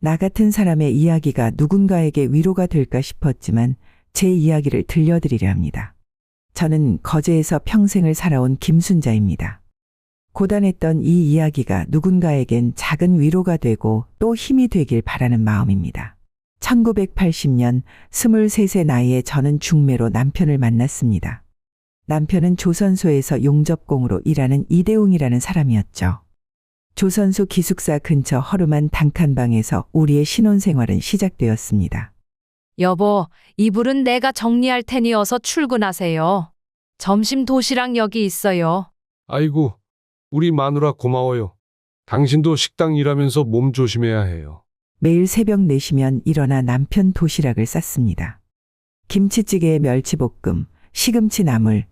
나 같은 사람의 이야기가 누군가에게 위로가 될까 싶었지만 제 이야기를 들려드리려 합니다. 저는 거제에서 평생을 살아온 김순자입니다. 고단했던 이 이야기가 누군가에겐 작은 위로가 되고 또 힘이 되길 바라는 마음입니다. 1980년 23세 나이에 저는 중매로 남편을 만났습니다. 남편은 조선소에서 용접공으로 일하는 이대웅이라는 사람이었죠. 조선소 기숙사 근처 허름한 단칸방에서 우리의 신혼생활은 시작되었습니다. 여보, 이불은 내가 정리할 테니 어서 출근하세요. 점심 도시락 여기 있어요. 아이고, 우리 마누라 고마워요. 당신도 식당 일하면서 몸 조심해야 해요. 매일 새벽 4시면 일어나 남편 도시락을 쌌습니다. 김치찌개에 멸치볶음, 시금치 나물,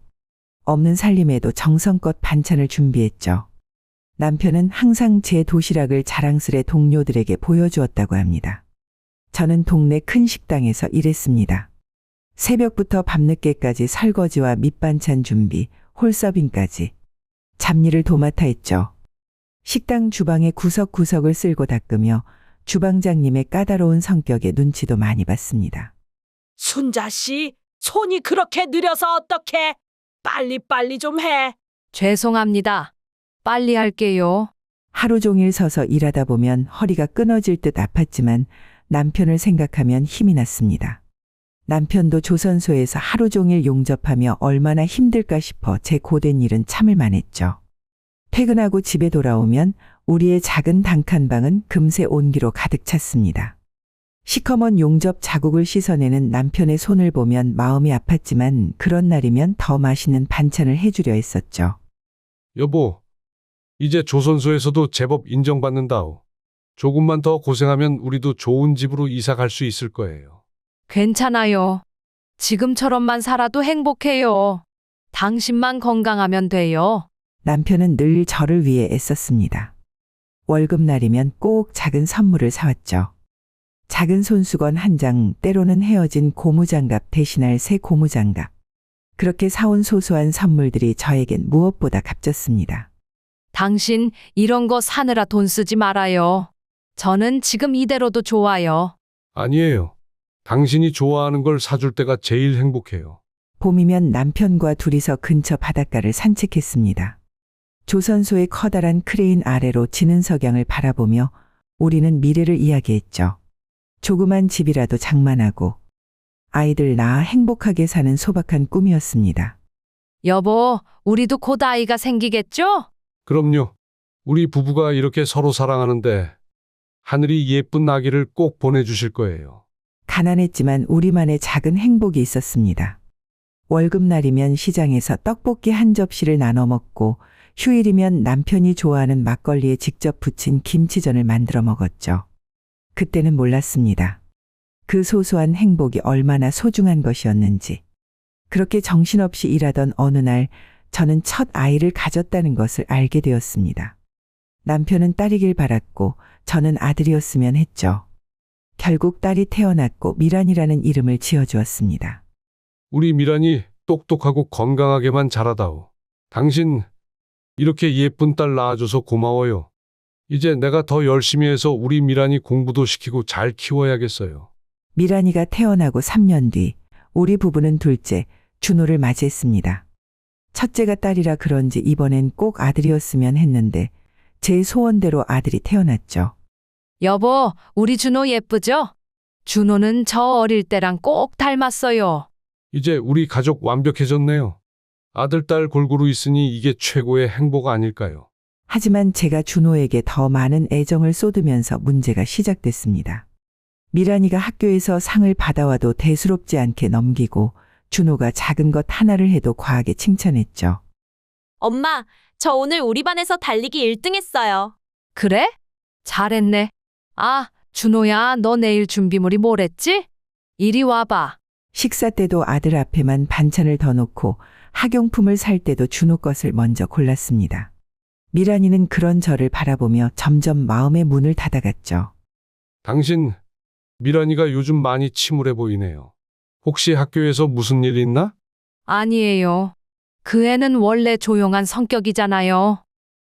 없는 살림에도 정성껏 반찬을 준비했죠. 남편은 항상 제 도시락을 자랑스레 동료들에게 보여주었다고 합니다. 저는 동네 큰 식당에서 일했습니다. 새벽부터 밤늦게까지 설거지와 밑반찬 준비, 홀서빙까지 잡일을 도맡아 했죠. 식당 주방의 구석구석을 쓸고 닦으며 주방장님의 까다로운 성격에 눈치도 많이 봤습니다. 순자 씨, 손이 그렇게 느려서 어떡해? 빨리빨리 좀 해. 죄송합니다. 빨리 할게요. 하루 종일 서서 일하다 보면 허리가 끊어질 듯 아팠지만 남편을 생각하면 힘이 났습니다. 남편도 조선소에서 하루 종일 용접하며 얼마나 힘들까 싶어 제 고된 일은 참을 만했죠. 퇴근하고 집에 돌아오면 우리의 작은 단칸방은 금세 온기로 가득 찼습니다. 시커먼 용접 자국을 씻어내는 남편의 손을 보면 마음이 아팠지만 그런 날이면 더 맛있는 반찬을 해주려 했었죠. 여보, 이제 조선소에서도 제법 인정받는다오. 조금만 더 고생하면 우리도 좋은 집으로 이사 갈 수 있을 거예요. 괜찮아요. 지금처럼만 살아도 행복해요. 당신만 건강하면 돼요. 남편은 늘 저를 위해 애썼습니다. 월급날이면 꼭 작은 선물을 사왔죠. 작은 손수건 한 장, 때로는 헤어진 고무장갑 대신할 새 고무장갑. 그렇게 사온 소소한 선물들이 저에겐 무엇보다 값졌습니다. 당신 이런 거 사느라 돈 쓰지 말아요. 저는 지금 이대로도 좋아요. 아니에요. 당신이 좋아하는 걸 사줄 때가 제일 행복해요. 봄이면 남편과 둘이서 근처 바닷가를 산책했습니다. 조선소의 커다란 크레인 아래로 지는 석양을 바라보며 우리는 미래를 이야기했죠. 조그만 집이라도 장만하고 아이들 낳아 행복하게 사는 소박한 꿈이었습니다. 여보, 우리도 곧 아이가 생기겠죠? 그럼요. 우리 부부가 이렇게 서로 사랑하는데 하늘이 예쁜 아기를 꼭 보내주실 거예요. 가난했지만 우리만의 작은 행복이 있었습니다. 월급날이면 시장에서 떡볶이 한 접시를 나눠 먹고 휴일이면 남편이 좋아하는 막걸리에 직접 부친 김치전을 만들어 먹었죠. 그때는 몰랐습니다. 그 소소한 행복이 얼마나 소중한 것이었는지. 그렇게 정신없이 일하던 어느 날 저는 첫 아이를 가졌다는 것을 알게 되었습니다. 남편은 딸이길 바랐고 저는 아들이었으면 했죠. 결국 딸이 태어났고 미란이라는 이름을 지어주었습니다. 우리 미란이 똑똑하고 건강하게만 자라다오. 당신 이렇게 예쁜 딸 낳아줘서 고마워요. 이제 내가 더 열심히 해서 우리 미란이 공부도 시키고 잘 키워야겠어요. 미란이가 태어나고 3년 뒤 우리 부부는 둘째 준호를 맞이했습니다. 첫째가 딸이라 그런지 이번엔 꼭 아들이었으면 했는데 제 소원대로 아들이 태어났죠. 여보, 우리 준호 예쁘죠? 준호는 저 어릴 때랑 꼭 닮았어요. 이제 우리 가족 완벽해졌네요. 아들, 딸 골고루 있으니 이게 최고의 행복 아닐까요? 하지만 제가 준호에게 더 많은 애정을 쏟으면서 문제가 시작됐습니다. 미란이가 학교에서 상을 받아와도 대수롭지 않게 넘기고 준호가 작은 것 하나를 해도 과하게 칭찬했죠. 엄마, 저 오늘 우리 반에서 달리기 1등 했어요. 그래? 잘했네. 아, 준호야, 너 내일 준비물이 뭐랬지? 이리 와봐. 식사 때도 아들 앞에만 반찬을 더 놓고 학용품을 살 때도 준호 것을 먼저 골랐습니다. 미란이는 그런 저를 바라보며 점점 마음의 문을 닫아갔죠. 당신, 미란이가 요즘 많이 침울해 보이네요. 혹시 학교에서 무슨 일 있나? 아니에요. 그 애는 원래 조용한 성격이잖아요.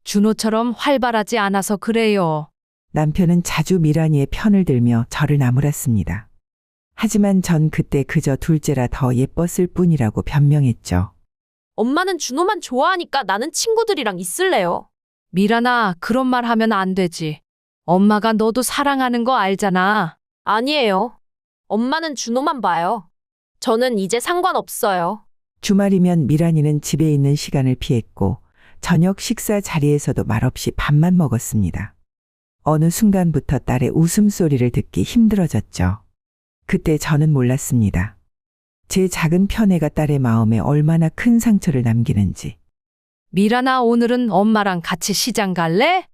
준호처럼 활발하지 않아서 그래요. 남편은 자주 미란이의 편을 들며 저를 나무랐습니다. 하지만 전 그때 그저 둘째라 더 예뻤을 뿐이라고 변명했죠. 엄마는 준호만 좋아하니까 나는 친구들이랑 있을래요. 미란아, 그런 말 하면 안 되지. 엄마가 너도 사랑하는 거 알잖아. 아니에요. 엄마는 준호만 봐요. 저는 이제 상관없어요. 주말이면 미란이는 집에 있는 시간을 피했고 저녁 식사 자리에서도 말없이 밥만 먹었습니다. 어느 순간부터 딸의 웃음소리를 듣기 힘들어졌죠. 그때 저는 몰랐습니다. 제 작은 편애가 딸의 마음에 얼마나 큰 상처를 남기는지. 미란아, 오늘은 엄마랑 같이 시장 갈래?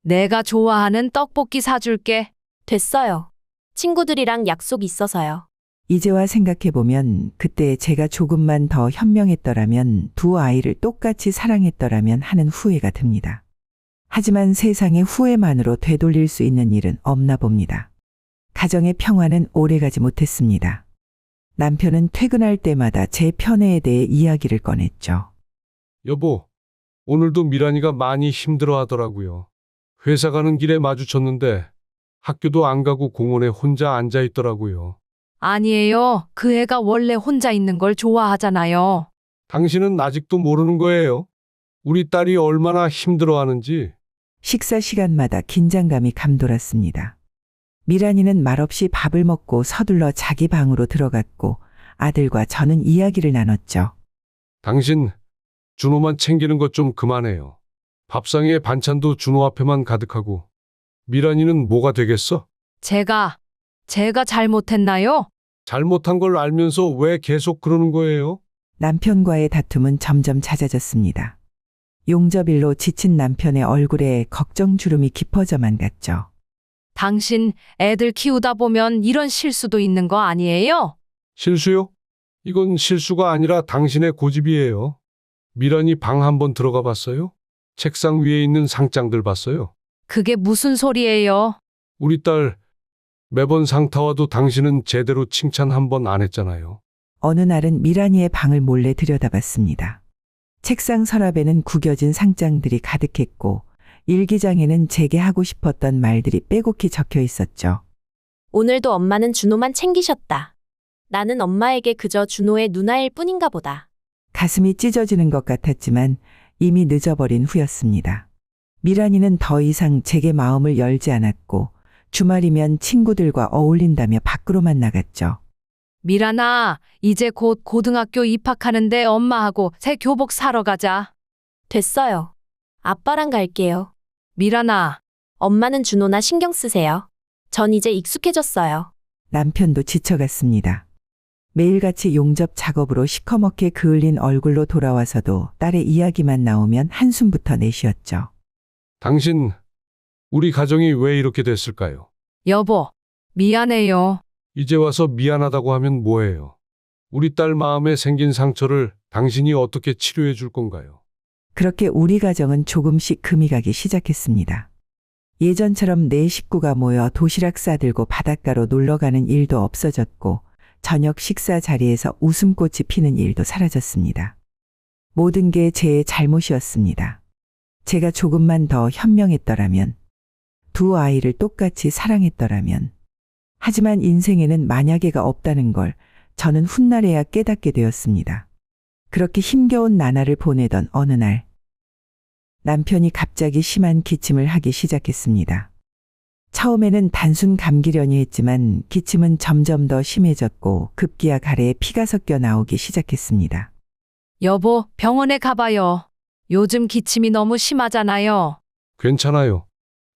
내가 좋아하는 떡볶이 사줄게. 됐어요. 친구들이랑 약속 있어서요. 이제와 생각해보면 그때 제가 조금만 더 현명했더라면 두 아이를 똑같이 사랑했더라면 하는 후회가 듭니다. 하지만 세상에 후회만으로 되돌릴 수 있는 일은 없나 봅니다. 가정의 평화는 오래가지 못했습니다. 남편은 퇴근할 때마다 제 편애에 대해 이야기를 꺼냈죠. 여보, 오늘도 미란이가 많이 힘들어 하더라고요. 회사 가는 길에 마주쳤는데 학교도 안 가고 공원에 혼자 앉아 있더라고요. 아니에요. 그 애가 원래 혼자 있는 걸 좋아하잖아요. 당신은 아직도 모르는 거예요. 우리 딸이 얼마나 힘들어 하는지. 식사 시간마다 긴장감이 감돌았습니다. 미란이는 말없이 밥을 먹고 서둘러 자기 방으로 들어갔고 아들과 저는 이야기를 나눴죠. 당신, 준호만 챙기는 것 좀 그만해요. 밥상에 반찬도 준호 앞에만 가득하고. 미란이는 뭐가 되겠어? 제가 잘못했나요? 잘못한 걸 알면서 왜 계속 그러는 거예요? 남편과의 다툼은 점점 잦아졌습니다. 용접일로 지친 남편의 얼굴에 걱정 주름이 깊어져만 갔죠. 당신 애들 키우다 보면 이런 실수도 있는 거 아니에요? 실수요? 이건 실수가 아니라 당신의 고집이에요. 미란이 방 한번 들어가 봤어요? 책상 위에 있는 상장들 봤어요? 그게 무슨 소리예요? 우리 딸 매번 상 타와도 당신은 제대로 칭찬 한 번 안 했잖아요. 어느 날은 미란이의 방을 몰래 들여다봤습니다. 책상 서랍에는 구겨진 상장들이 가득했고 일기장에는 제게 하고 싶었던 말들이 빼곡히 적혀 있었죠. 오늘도 엄마는 준호만 챙기셨다. 나는 엄마에게 그저 준호의 누나일 뿐인가 보다. 가슴이 찢어지는 것 같았지만 이미 늦어버린 후였습니다. 미란이는 더 이상 제게 마음을 열지 않았고 주말이면 친구들과 어울린다며 밖으로만 나갔죠. 미란아, 이제 곧 고등학교 입학하는데 엄마하고 새 교복 사러 가자. 됐어요. 아빠랑 갈게요. 미란아, 엄마는 준호나 신경 쓰세요. 전 이제 익숙해졌어요. 남편도 지쳐갔습니다. 매일같이 용접 작업으로 시커멓게 그을린 얼굴로 돌아와서도 딸의 이야기만 나오면 한숨부터 내쉬었죠. 당신, 우리 가정이 왜 이렇게 됐을까요? 여보, 미안해요. 이제 와서 미안하다고 하면 뭐해요? 우리 딸 마음에 생긴 상처를 당신이 어떻게 치료해 줄 건가요? 그렇게 우리 가정은 조금씩 금이 가기 시작했습니다. 예전처럼 네 식구가 모여 도시락 싸들고 바닷가로 놀러가는 일도 없어졌고 저녁 식사 자리에서 웃음꽃이 피는 일도 사라졌습니다. 모든 게 제 잘못이었습니다. 제가 조금만 더 현명했더라면, 두 아이를 똑같이 사랑했더라면. 하지만 인생에는 만약에가 없다는 걸 저는 훗날에야 깨닫게 되었습니다. 그렇게 힘겨운 나날을 보내던 어느 날, 남편이 갑자기 심한 기침을 하기 시작했습니다. 처음에는 단순 감기려니 했지만 기침은 점점 더 심해졌고 급기야 가래에 피가 섞여 나오기 시작했습니다. 여보, 병원에 가봐요. 요즘 기침이 너무 심하잖아요. 괜찮아요.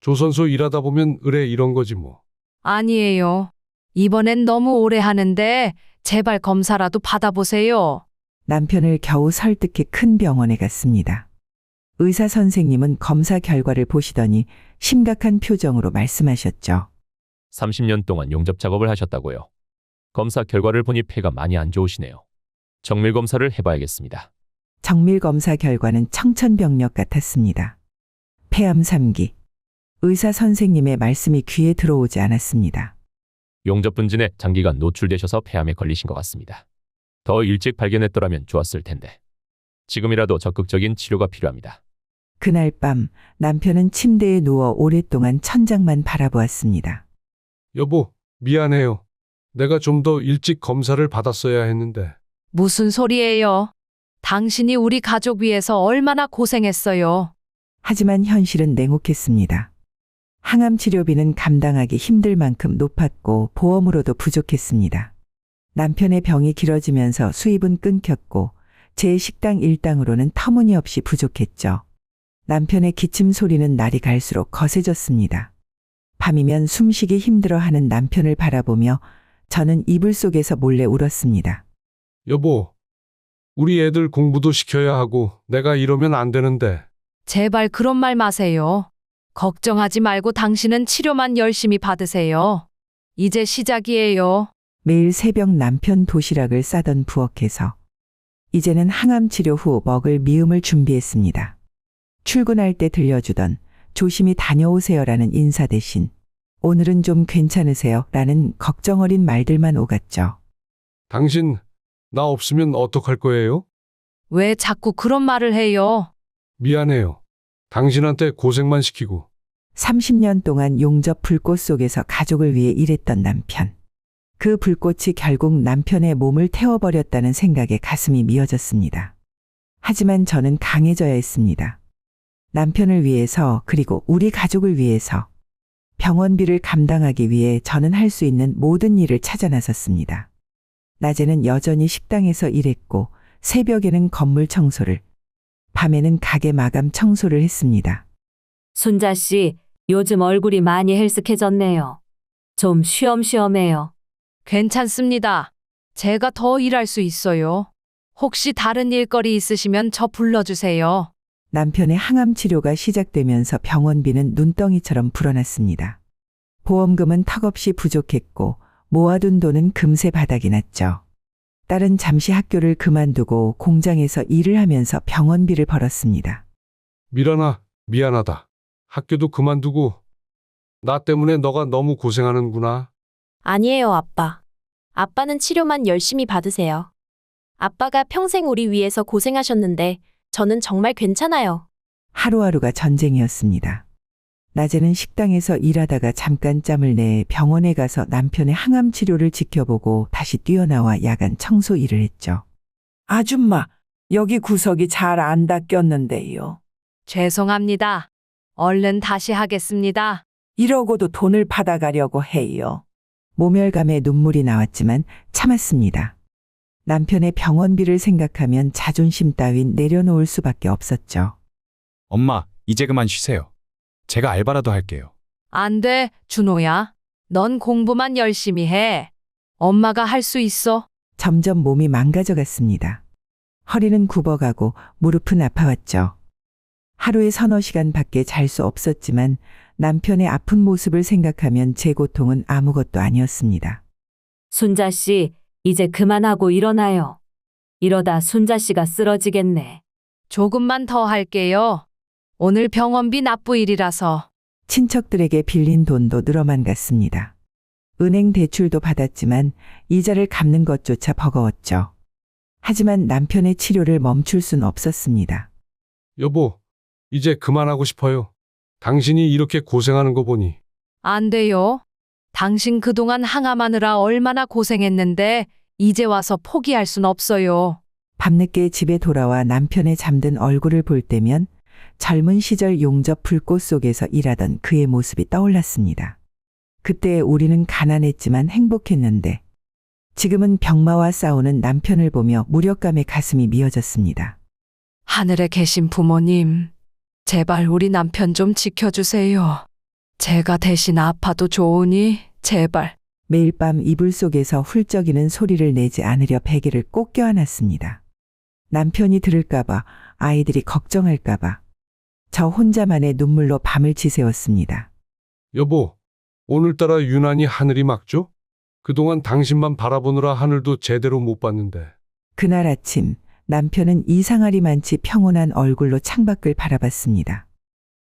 조선소 일하다 보면 의뢰 이런 거지 뭐. 아니에요. 이번엔 너무 오래 하는데 제발 검사라도 받아보세요. 남편을 겨우 설득해 큰 병원에 갔습니다. 의사 선생님은 검사 결과를 보시더니 심각한 표정으로 말씀하셨죠. 30년 동안 용접 작업을 하셨다고요. 검사 결과를 보니 폐가 많이 안 좋으시네요. 정밀 검사를 해봐야겠습니다. 정밀 검사 결과는 청천벽력 같았습니다. 폐암 3기. 의사 선생님의 말씀이 귀에 들어오지 않았습니다. 용접 분진에 장기간 노출되셔서 폐암에 걸리신 것 같습니다. 더 일찍 발견했더라면 좋았을 텐데. 지금이라도 적극적인 치료가 필요합니다. 그날 밤 남편은 침대에 누워 오랫동안 천장만 바라보았습니다. 여보, 미안해요. 내가 좀 더 일찍 검사를 받았어야 했는데. 무슨 소리예요? 당신이 우리 가족 위해서 얼마나 고생했어요. 하지만 현실은 냉혹했습니다. 항암 치료비는 감당하기 힘들 만큼 높았고 보험으로도 부족했습니다. 남편의 병이 길어지면서 수입은 끊겼고 제 식당 일당으로는 터무니없이 부족했죠. 남편의 기침 소리는 날이 갈수록 거세졌습니다. 밤이면 숨쉬기 힘들어하는 남편을 바라보며 저는 이불 속에서 몰래 울었습니다. 여보, 우리 애들 공부도 시켜야 하고 내가 이러면 안 되는데. 제발 그런 말 마세요. 걱정하지 말고 당신은 치료만 열심히 받으세요. 이제 시작이에요. 매일 새벽 남편 도시락을 싸던 부엌에서 이제는 항암 치료 후 먹을 미음을 준비했습니다. 출근할 때 들려주던 조심히 다녀오세요라는 인사 대신 오늘은 좀 괜찮으세요? 라는 걱정 어린 말들만 오갔죠. 당신, 나 없으면 어떡할 거예요? 왜 자꾸 그런 말을 해요? 미안해요. 당신한테 고생만 시키고. 30년 동안 용접 불꽃 속에서 가족을 위해 일했던 남편. 그 불꽃이 결국 남편의 몸을 태워버렸다는 생각에 가슴이 미어졌습니다. 하지만 저는 강해져야 했습니다. 남편을 위해서 그리고 우리 가족을 위해서 병원비를 감당하기 위해 저는 할 수 있는 모든 일을 찾아 나섰습니다. 낮에는 여전히 식당에서 일했고 새벽에는 건물 청소를, 밤에는 가게 마감 청소를 했습니다. 순자 씨, 요즘 얼굴이 많이 헬쓱해졌네요. 좀 쉬엄쉬엄해요. 괜찮습니다. 제가 더 일할 수 있어요. 혹시 다른 일거리 있으시면 저 불러주세요. 남편의 항암 치료가 시작되면서 병원비는 눈덩이처럼 불어났습니다. 보험금은 턱없이 부족했고 모아둔 돈은 금세 바닥이 났죠. 딸은 잠시 학교를 그만두고 공장에서 일을 하면서 병원비를 벌었습니다. 미란아, 미안하다. 학교도 그만두고 나 때문에 너가 너무 고생하는구나. 아니에요, 아빠. 아빠는 치료만 열심히 받으세요. 아빠가 평생 우리 위해서 고생하셨는데 저는 정말 괜찮아요. 하루하루가 전쟁이었습니다. 낮에는 식당에서 일하다가 잠깐 짬을 내 병원에 가서 남편의 항암 치료를 지켜보고 다시 뛰어나와 야간 청소 일을 했죠. 아줌마, 여기 구석이 잘 안 닦였는데요. 죄송합니다. 얼른 다시 하겠습니다. 이러고도 돈을 받아가려고 해요. 모멸감에 눈물이 나왔지만 참았습니다. 남편의 병원비를 생각하면 자존심 따윈 내려놓을 수밖에 없었죠. 엄마, 이제 그만 쉬세요. 제가 알바라도 할게요. 안 돼, 준호야. 넌 공부만 열심히 해. 엄마가 할 수 있어. 점점 몸이 망가져갔습니다. 허리는 굽어가고 무릎은 아파왔죠. 하루에 서너 시간밖에 잘 수 없었지만 남편의 아픈 모습을 생각하면 제 고통은 아무것도 아니었습니다. 순자 씨, 이제 그만하고 일어나요. 이러다 순자 씨가 쓰러지겠네. 조금만 더 할게요. 오늘 병원비 납부일이라서. 친척들에게 빌린 돈도 늘어만 갔습니다. 은행 대출도 받았지만 이자를 갚는 것조차 버거웠죠. 하지만 남편의 치료를 멈출 순 없었습니다. 여보, 이제 그만하고 싶어요. 당신이 이렇게 고생하는 거 보니. 안 돼요. 당신 그동안 항암하느라 얼마나 고생했는데 이제 와서 포기할 순 없어요. 밤늦게 집에 돌아와 남편의 잠든 얼굴을 볼 때면 젊은 시절 용접 불꽃 속에서 일하던 그의 모습이 떠올랐습니다. 그때 우리는 가난했지만 행복했는데 지금은 병마와 싸우는 남편을 보며 무력감에 가슴이 미어졌습니다. 하늘에 계신 부모님, 제발 우리 남편 좀 지켜주세요. 제가 대신 아파도 좋으니 제발. 매일 밤 이불 속에서 훌쩍이는 소리를 내지 않으려 베개를 꼭 껴안았습니다. 남편이 들을까봐, 아이들이 걱정할까봐. 저 혼자만의 눈물로 밤을 지새웠습니다. 여보, 오늘따라 유난히 하늘이 맑죠? 그동안 당신만 바라보느라 하늘도 제대로 못 봤는데. 그날 아침 남편은 이상하리만치 평온한 얼굴로 창밖을 바라봤습니다.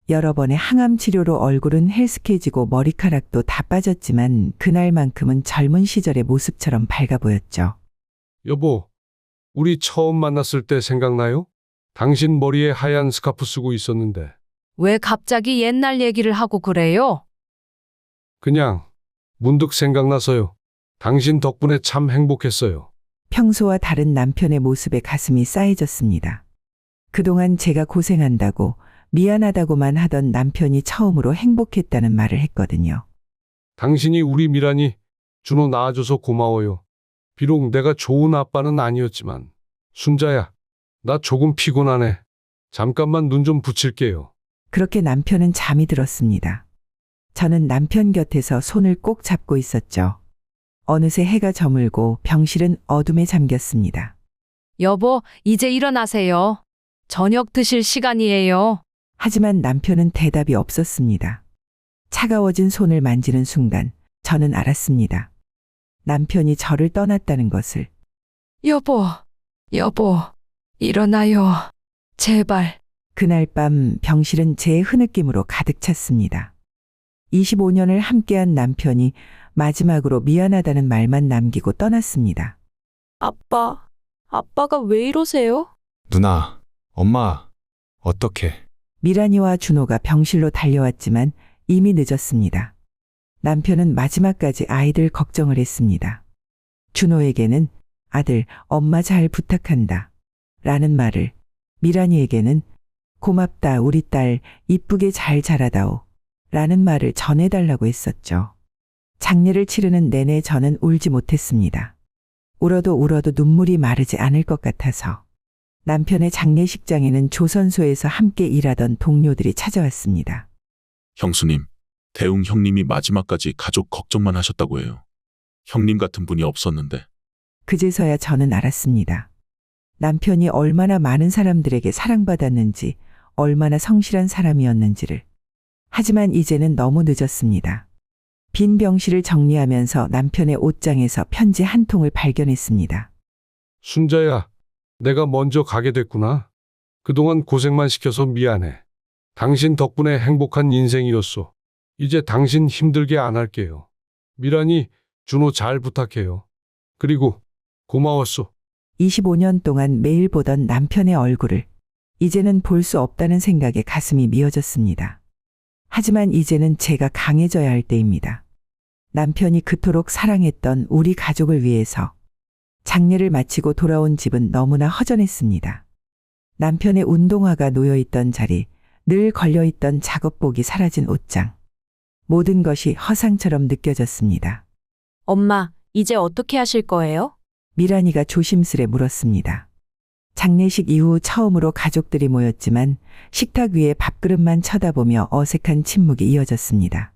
여러 번의 항암 치료로 얼굴은 헬스케지고 머리카락도 다 빠졌지만 그날만큼은 젊은 시절의 모습처럼 밝아 보였죠. 여보, 우리 처음 만났을 때 생각나요? 당신 머리에 하얀 스카프 쓰고 있었는데 왜 갑자기 옛날 얘기를 하고 그래요? 그냥 문득 생각나서요. 당신 덕분에 참 행복했어요. 평소와 다른 남편의 모습에 가슴이 싸해졌습니다. 그동안 제가 고생한다고 미안하다고만 하던 남편이 처음으로 행복했다는 말을 했거든요. 당신이 우리 미란이 준호 낳아줘서 고마워요. 비록 내가 좋은 아빠는 아니었지만 순자야, 나 조금 피곤하네. 잠깐만 눈 좀 붙일게요. 그렇게 남편은 잠이 들었습니다. 저는 남편 곁에서 손을 꼭 잡고 있었죠. 어느새 해가 저물고 병실은 어둠에 잠겼습니다. 여보, 이제 일어나세요. 저녁 드실 시간이에요. 하지만 남편은 대답이 없었습니다. 차가워진 손을 만지는 순간 저는 알았습니다. 남편이 저를 떠났다는 것을. 여보, 일어나요. 제발. 그날 밤 병실은 제 흐느낌으로 가득 찼습니다. 25년을 함께한 남편이 마지막으로 미안하다는 말만 남기고 떠났습니다. 아빠가 왜 이러세요? 누나, 엄마, 어떡해. 미란이와 준호가 병실로 달려왔지만 이미 늦었습니다. 남편은 마지막까지 아이들 걱정을 했습니다. 준호에게는 아들, 엄마 잘 부탁한다. 라는 말을, 미란이에게는 고맙다, 우리 딸, 이쁘게 잘 자라다오. 라는 말을 전해달라고 했었죠. 장례를 치르는 내내 저는 울지 못했습니다. 울어도 눈물이 마르지 않을 것 같아서. 남편의 장례식장에는 조선소에서 함께 일하던 동료들이 찾아왔습니다. 형수님, 대웅 형님이 마지막까지 가족 걱정만 하셨다고 해요. 형님 같은 분이 없었는데. 그제서야 저는 알았습니다. 남편이 얼마나 많은 사람들에게 사랑받았는지, 얼마나 성실한 사람이었는지를. 하지만 이제는 너무 늦었습니다. 빈 병실을 정리하면서 남편의 옷장에서 편지 한 통을 발견했습니다. 순자야, 내가 먼저 가게 됐구나. 그동안 고생만 시켜서 미안해. 당신 덕분에 행복한 인생이었어. 이제 당신 힘들게 안 할게요. 미란이, 준호 잘 부탁해요. 그리고 고마웠어. 25년 동안 매일 보던 남편의 얼굴을 이제는 볼 수 없다는 생각에 가슴이 미어졌습니다. 하지만 이제는 제가 강해져야 할 때입니다. 남편이 그토록 사랑했던 우리 가족을 위해서. 장례를 마치고 돌아온 집은 너무나 허전했습니다. 남편의 운동화가 놓여있던 자리, 늘 걸려있던 작업복이 사라진 옷장. 모든 것이 허상처럼 느껴졌습니다. 엄마, 이제 어떻게 하실 거예요? 미란이가 조심스레 물었습니다. 장례식 이후 처음으로 가족들이 모였지만 식탁 위에 밥그릇만 쳐다보며 어색한 침묵이 이어졌습니다.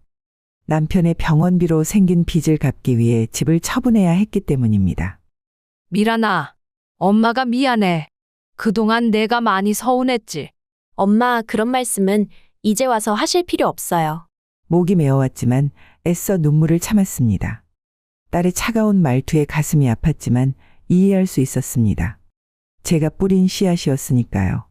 남편의 병원비로 생긴 빚을 갚기 위해 집을 처분해야 했기 때문입니다. 미란아, 엄마가 미안해. 그동안 내가 많이 서운했지. 엄마, 그런 말씀은 이제 와서 하실 필요 없어요. 목이 메어왔지만 애써 눈물을 참았습니다. 딸의 차가운 말투에 가슴이 아팠지만 이해할 수 있었습니다. 제가 뿌린 씨앗이었으니까요.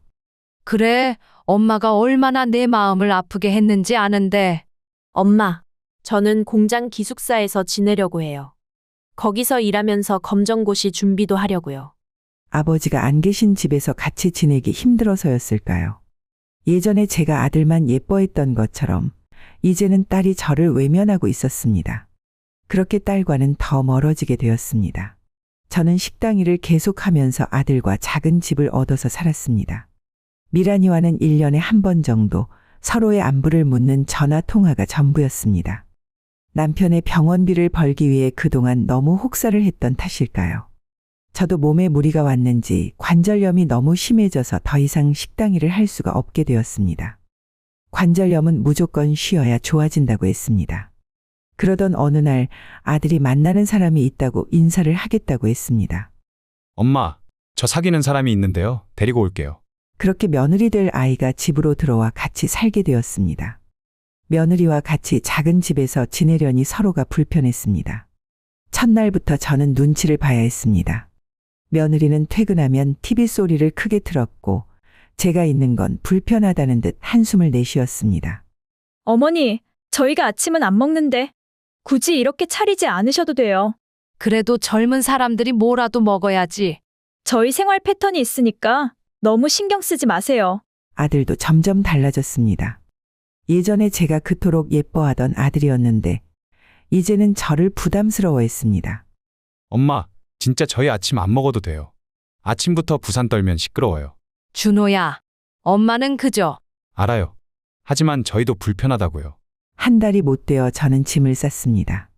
그래, 엄마가 얼마나 내 마음을 아프게 했는지 아는데. 엄마, 저는 공장 기숙사에서 지내려고 해요. 거기서 일하면서 검정고시 준비도 하려고요. 아버지가 안 계신 집에서 같이 지내기 힘들어서였을까요? 예전에 제가 아들만 예뻐했던 것처럼 이제는 딸이 저를 외면하고 있었습니다. 그렇게 딸과는 더 멀어지게 되었습니다. 저는 식당 일을 계속하면서 아들과 작은 집을 얻어서 살았습니다. 미란이와는 1년에 한 번 정도 서로의 안부를 묻는 전화 통화가 전부였습니다. 남편의 병원비를 벌기 위해 그동안 너무 혹사를 했던 탓일까요? 저도 몸에 무리가 왔는지 관절염이 너무 심해져서 더 이상 식당 일을 할 수가 없게 되었습니다. 관절염은 무조건 쉬어야 좋아진다고 했습니다. 그러던 어느 날 아들이 만나는 사람이 있다고 인사를 하겠다고 했습니다. 엄마, 저 사귀는 사람이 있는데요. 데리고 올게요. 그렇게 며느리 될 아이가 집으로 들어와 같이 살게 되었습니다. 며느리와 같이 작은 집에서 지내려니 서로가 불편했습니다. 첫날부터 저는 눈치를 봐야 했습니다. 며느리는 퇴근하면 TV 소리를 크게 틀었고 제가 있는 건 불편하다는 듯 한숨을 내쉬었습니다. 어머니, 저희가 아침은 안 먹는데 굳이 이렇게 차리지 않으셔도 돼요. 그래도 젊은 사람들이 뭐라도 먹어야지. 저희 생활 패턴이 있으니까 너무 신경 쓰지 마세요. 아들도 점점 달라졌습니다. 예전에 제가 그토록 예뻐하던 아들이었는데 이제는 저를 부담스러워했습니다. 엄마, 진짜 저희 아침 안 먹어도 돼요. 아침부터 부산 떨면 시끄러워요. 준호야, 엄마는 그저 알아요. 하지만 저희도 불편하다고요. 한 달이 못 되어 저는 짐을 쌌습니다.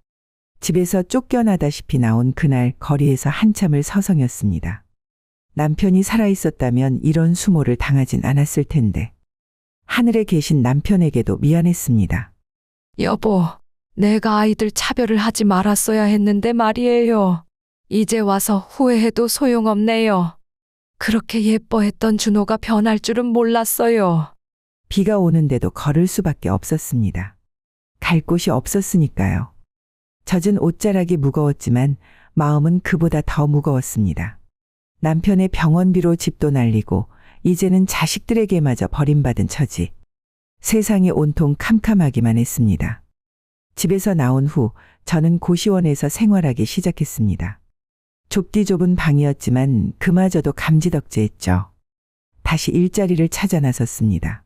집에서 쫓겨나다시피 나온 그날 거리에서 한참을 서성였습니다. 남편이 살아있었다면 이런 수모를 당하진 않았을 텐데 하늘에 계신 남편에게도 미안했습니다. 여보, 내가 아이들 차별을 하지 말았어야 했는데 말이에요. 이제 와서 후회해도 소용없네요. 그렇게 예뻐했던 준호가 변할 줄은 몰랐어요. 비가 오는데도 걸을 수밖에 없었습니다. 갈 곳이 없었으니까요. 젖은 옷자락이 무거웠지만 마음은 그보다 더 무거웠습니다. 남편의 병원비로 집도 날리고 이제는 자식들에게마저 버림받은 처지. 세상이 온통 캄캄하기만 했습니다. 집에서 나온 후 저는 고시원에서 생활하기 시작했습니다. 좁디 좁은 방이었지만 그마저도 감지덕지했죠. 다시 일자리를 찾아 나섰습니다.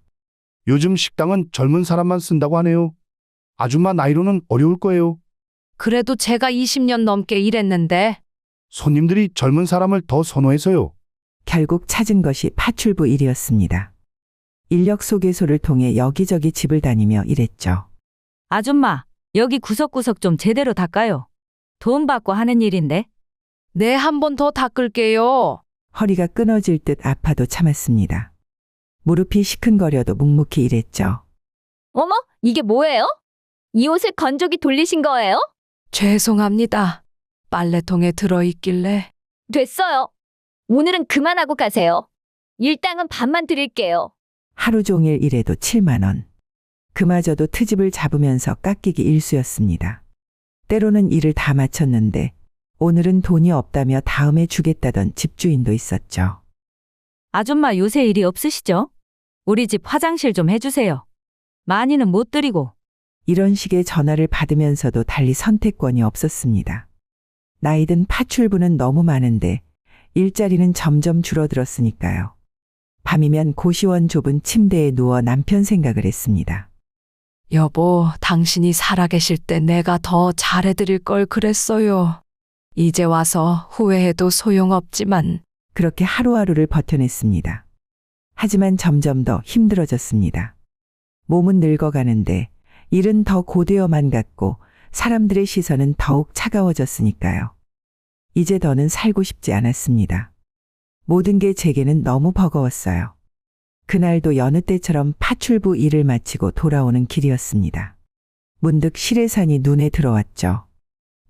요즘 식당은 젊은 사람만 쓴다고 하네요. 아줌마 나이로는 어려울 거예요. 그래도 제가 20년 넘게 일했는데 손님들이 젊은 사람을 더 선호해서요. 결국 찾은 것이 파출부 일이었습니다. 인력 소개소를 통해 여기저기 집을 다니며 일했죠. 아줌마, 여기 구석구석 좀 제대로 닦아요. 돈 받고 하는 일인데. 네, 한 번 더 닦을게요. 허리가 끊어질 듯 아파도 참았습니다. 무릎이 시큰거려도 묵묵히 일했죠. 어머, 이게 뭐예요? 이 옷을 건조기 돌리신 거예요? 죄송합니다. 빨래통에 들어있길래. 됐어요. 오늘은 그만하고 가세요. 일당은 반만 드릴게요. 하루 종일 일해도 7만 원. 그마저도 트집을 잡으면서 깎이기 일쑤였습니다. 때로는 일을 다 마쳤는데 오늘은 돈이 없다며 다음에 주겠다던 집주인도 있었죠. 아줌마 요새 일이 없으시죠? 우리 집 화장실 좀 해주세요. 많이는 못 드리고. 이런 식의 전화를 받으면서도 달리 선택권이 없었습니다. 나이든 파출부는 너무 많은데 일자리는 점점 줄어들었으니까요. 밤이면 고시원 좁은 침대에 누워 남편 생각을 했습니다. 여보, 당신이 살아계실 때 내가 더 잘해드릴 걸 그랬어요. 이제 와서 후회해도 소용없지만 그렇게 하루하루를 버텨냈습니다. 하지만 점점 더 힘들어졌습니다. 몸은 늙어가는데 일은 더 고되어만 갔고 사람들의 시선은 더욱 차가워졌으니까요. 이제 더는 살고 싶지 않았습니다. 모든 게 제게는 너무 버거웠어요. 그날도 여느 때처럼 파출부 일을 마치고 돌아오는 길이었습니다. 문득 시래산이 눈에 들어왔죠.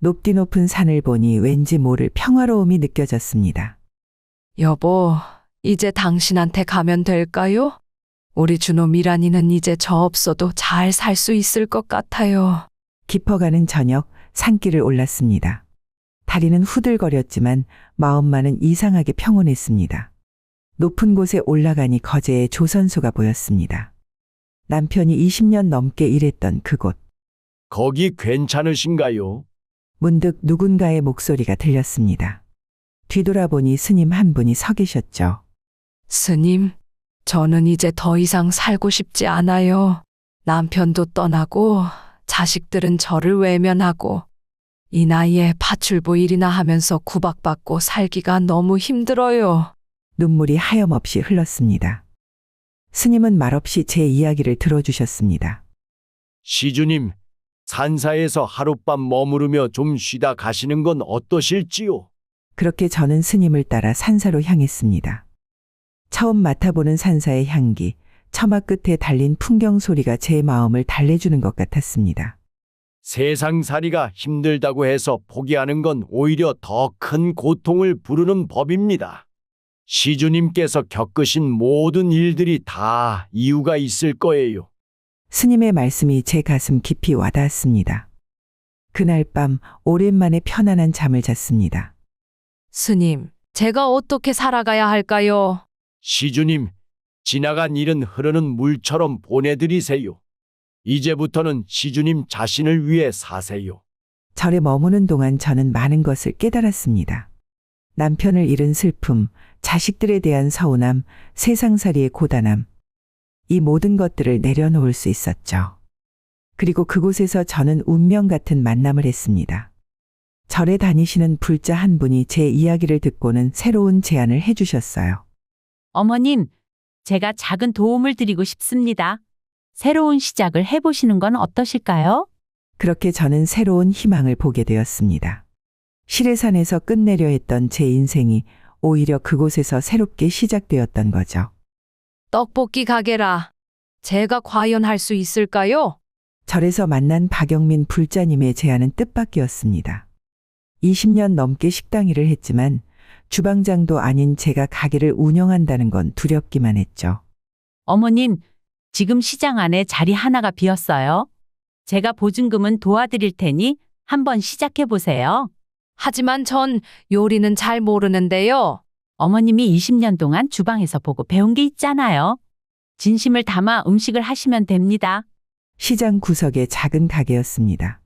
높디 높은 산을 보니 왠지 모를 평화로움이 느껴졌습니다. 여보, 이제 당신한테 가면 될까요? 우리 준호 미란이는 이제 저 없어도 잘 살 수 있을 것 같아요. 깊어가는 저녁 산길을 올랐습니다. 다리는 후들거렸지만 마음만은 이상하게 평온했습니다. 높은 곳에 올라가니 거제의 조선소가 보였습니다. 남편이 20년 넘게 일했던 그곳. 거기 괜찮으신가요? 문득 누군가의 목소리가 들렸습니다. 뒤돌아보니 스님 한 분이 서 계셨죠. 스님, 저는 이제 더 이상 살고 싶지 않아요. 남편도 떠나고 자식들은 저를 외면하고 이 나이에 파출부 일이나 하면서 구박받고 살기가 너무 힘들어요. 눈물이 하염없이 흘렀습니다. 스님은 말없이 제 이야기를 들어주셨습니다. 시주님, 산사에서 하룻밤 머무르며 좀 쉬다 가시는 건 어떠실지요? 그렇게 저는 스님을 따라 산사로 향했습니다. 처음 맡아보는 산사의 향기, 처마 끝에 달린 풍경 소리가 제 마음을 달래주는 것 같았습니다. 세상살이가 힘들다고 해서 포기하는 건 오히려 더 큰 고통을 부르는 법입니다. 시주님께서 겪으신 모든 일들이 다 이유가 있을 거예요. 스님의 말씀이 제 가슴 깊이 와닿았습니다. 그날 밤 오랜만에 편안한 잠을 잤습니다. 스님, 제가 어떻게 살아가야 할까요? 시주님, 지나간 일은 흐르는 물처럼 보내드리세요. 이제부터는 시주님 자신을 위해 사세요. 절에 머무는 동안 저는 많은 것을 깨달았습니다. 남편을 잃은 슬픔, 자식들에 대한 서운함, 세상살이의 고단함. 이 모든 것들을 내려놓을 수 있었죠. 그리고 그곳에서 저는 운명 같은 만남을 했습니다. 절에 다니시는 불자 한 분이 제 이야기를 듣고는 새로운 제안을 해주셨어요. 어머님, 제가 작은 도움을 드리고 싶습니다. 새로운 시작을 해보시는 건 어떠실까요? 그렇게 저는 새로운 희망을 보게 되었습니다. 시래산에서 끝내려 했던 제 인생이 오히려 그곳에서 새롭게 시작되었던 거죠. 떡볶이 가게라. 제가 과연 할 수 있을까요? 절에서 만난 박영민 불자님의 제안은 뜻밖이었습니다. 20년 넘게 식당 일을 했지만 주방장도 아닌 제가 가게를 운영한다는 건 두렵기만 했죠. 어머님, 지금 시장 안에 자리 하나가 비었어요. 제가 보증금은 도와드릴 테니 한번 시작해 보세요. 하지만 전 요리는 잘 모르는데요. 어머님이 20년 동안 주방에서 보고 배운 게 있잖아요. 진심을 담아 음식을 하시면 됩니다. 시장 구석의 작은 가게였습니다.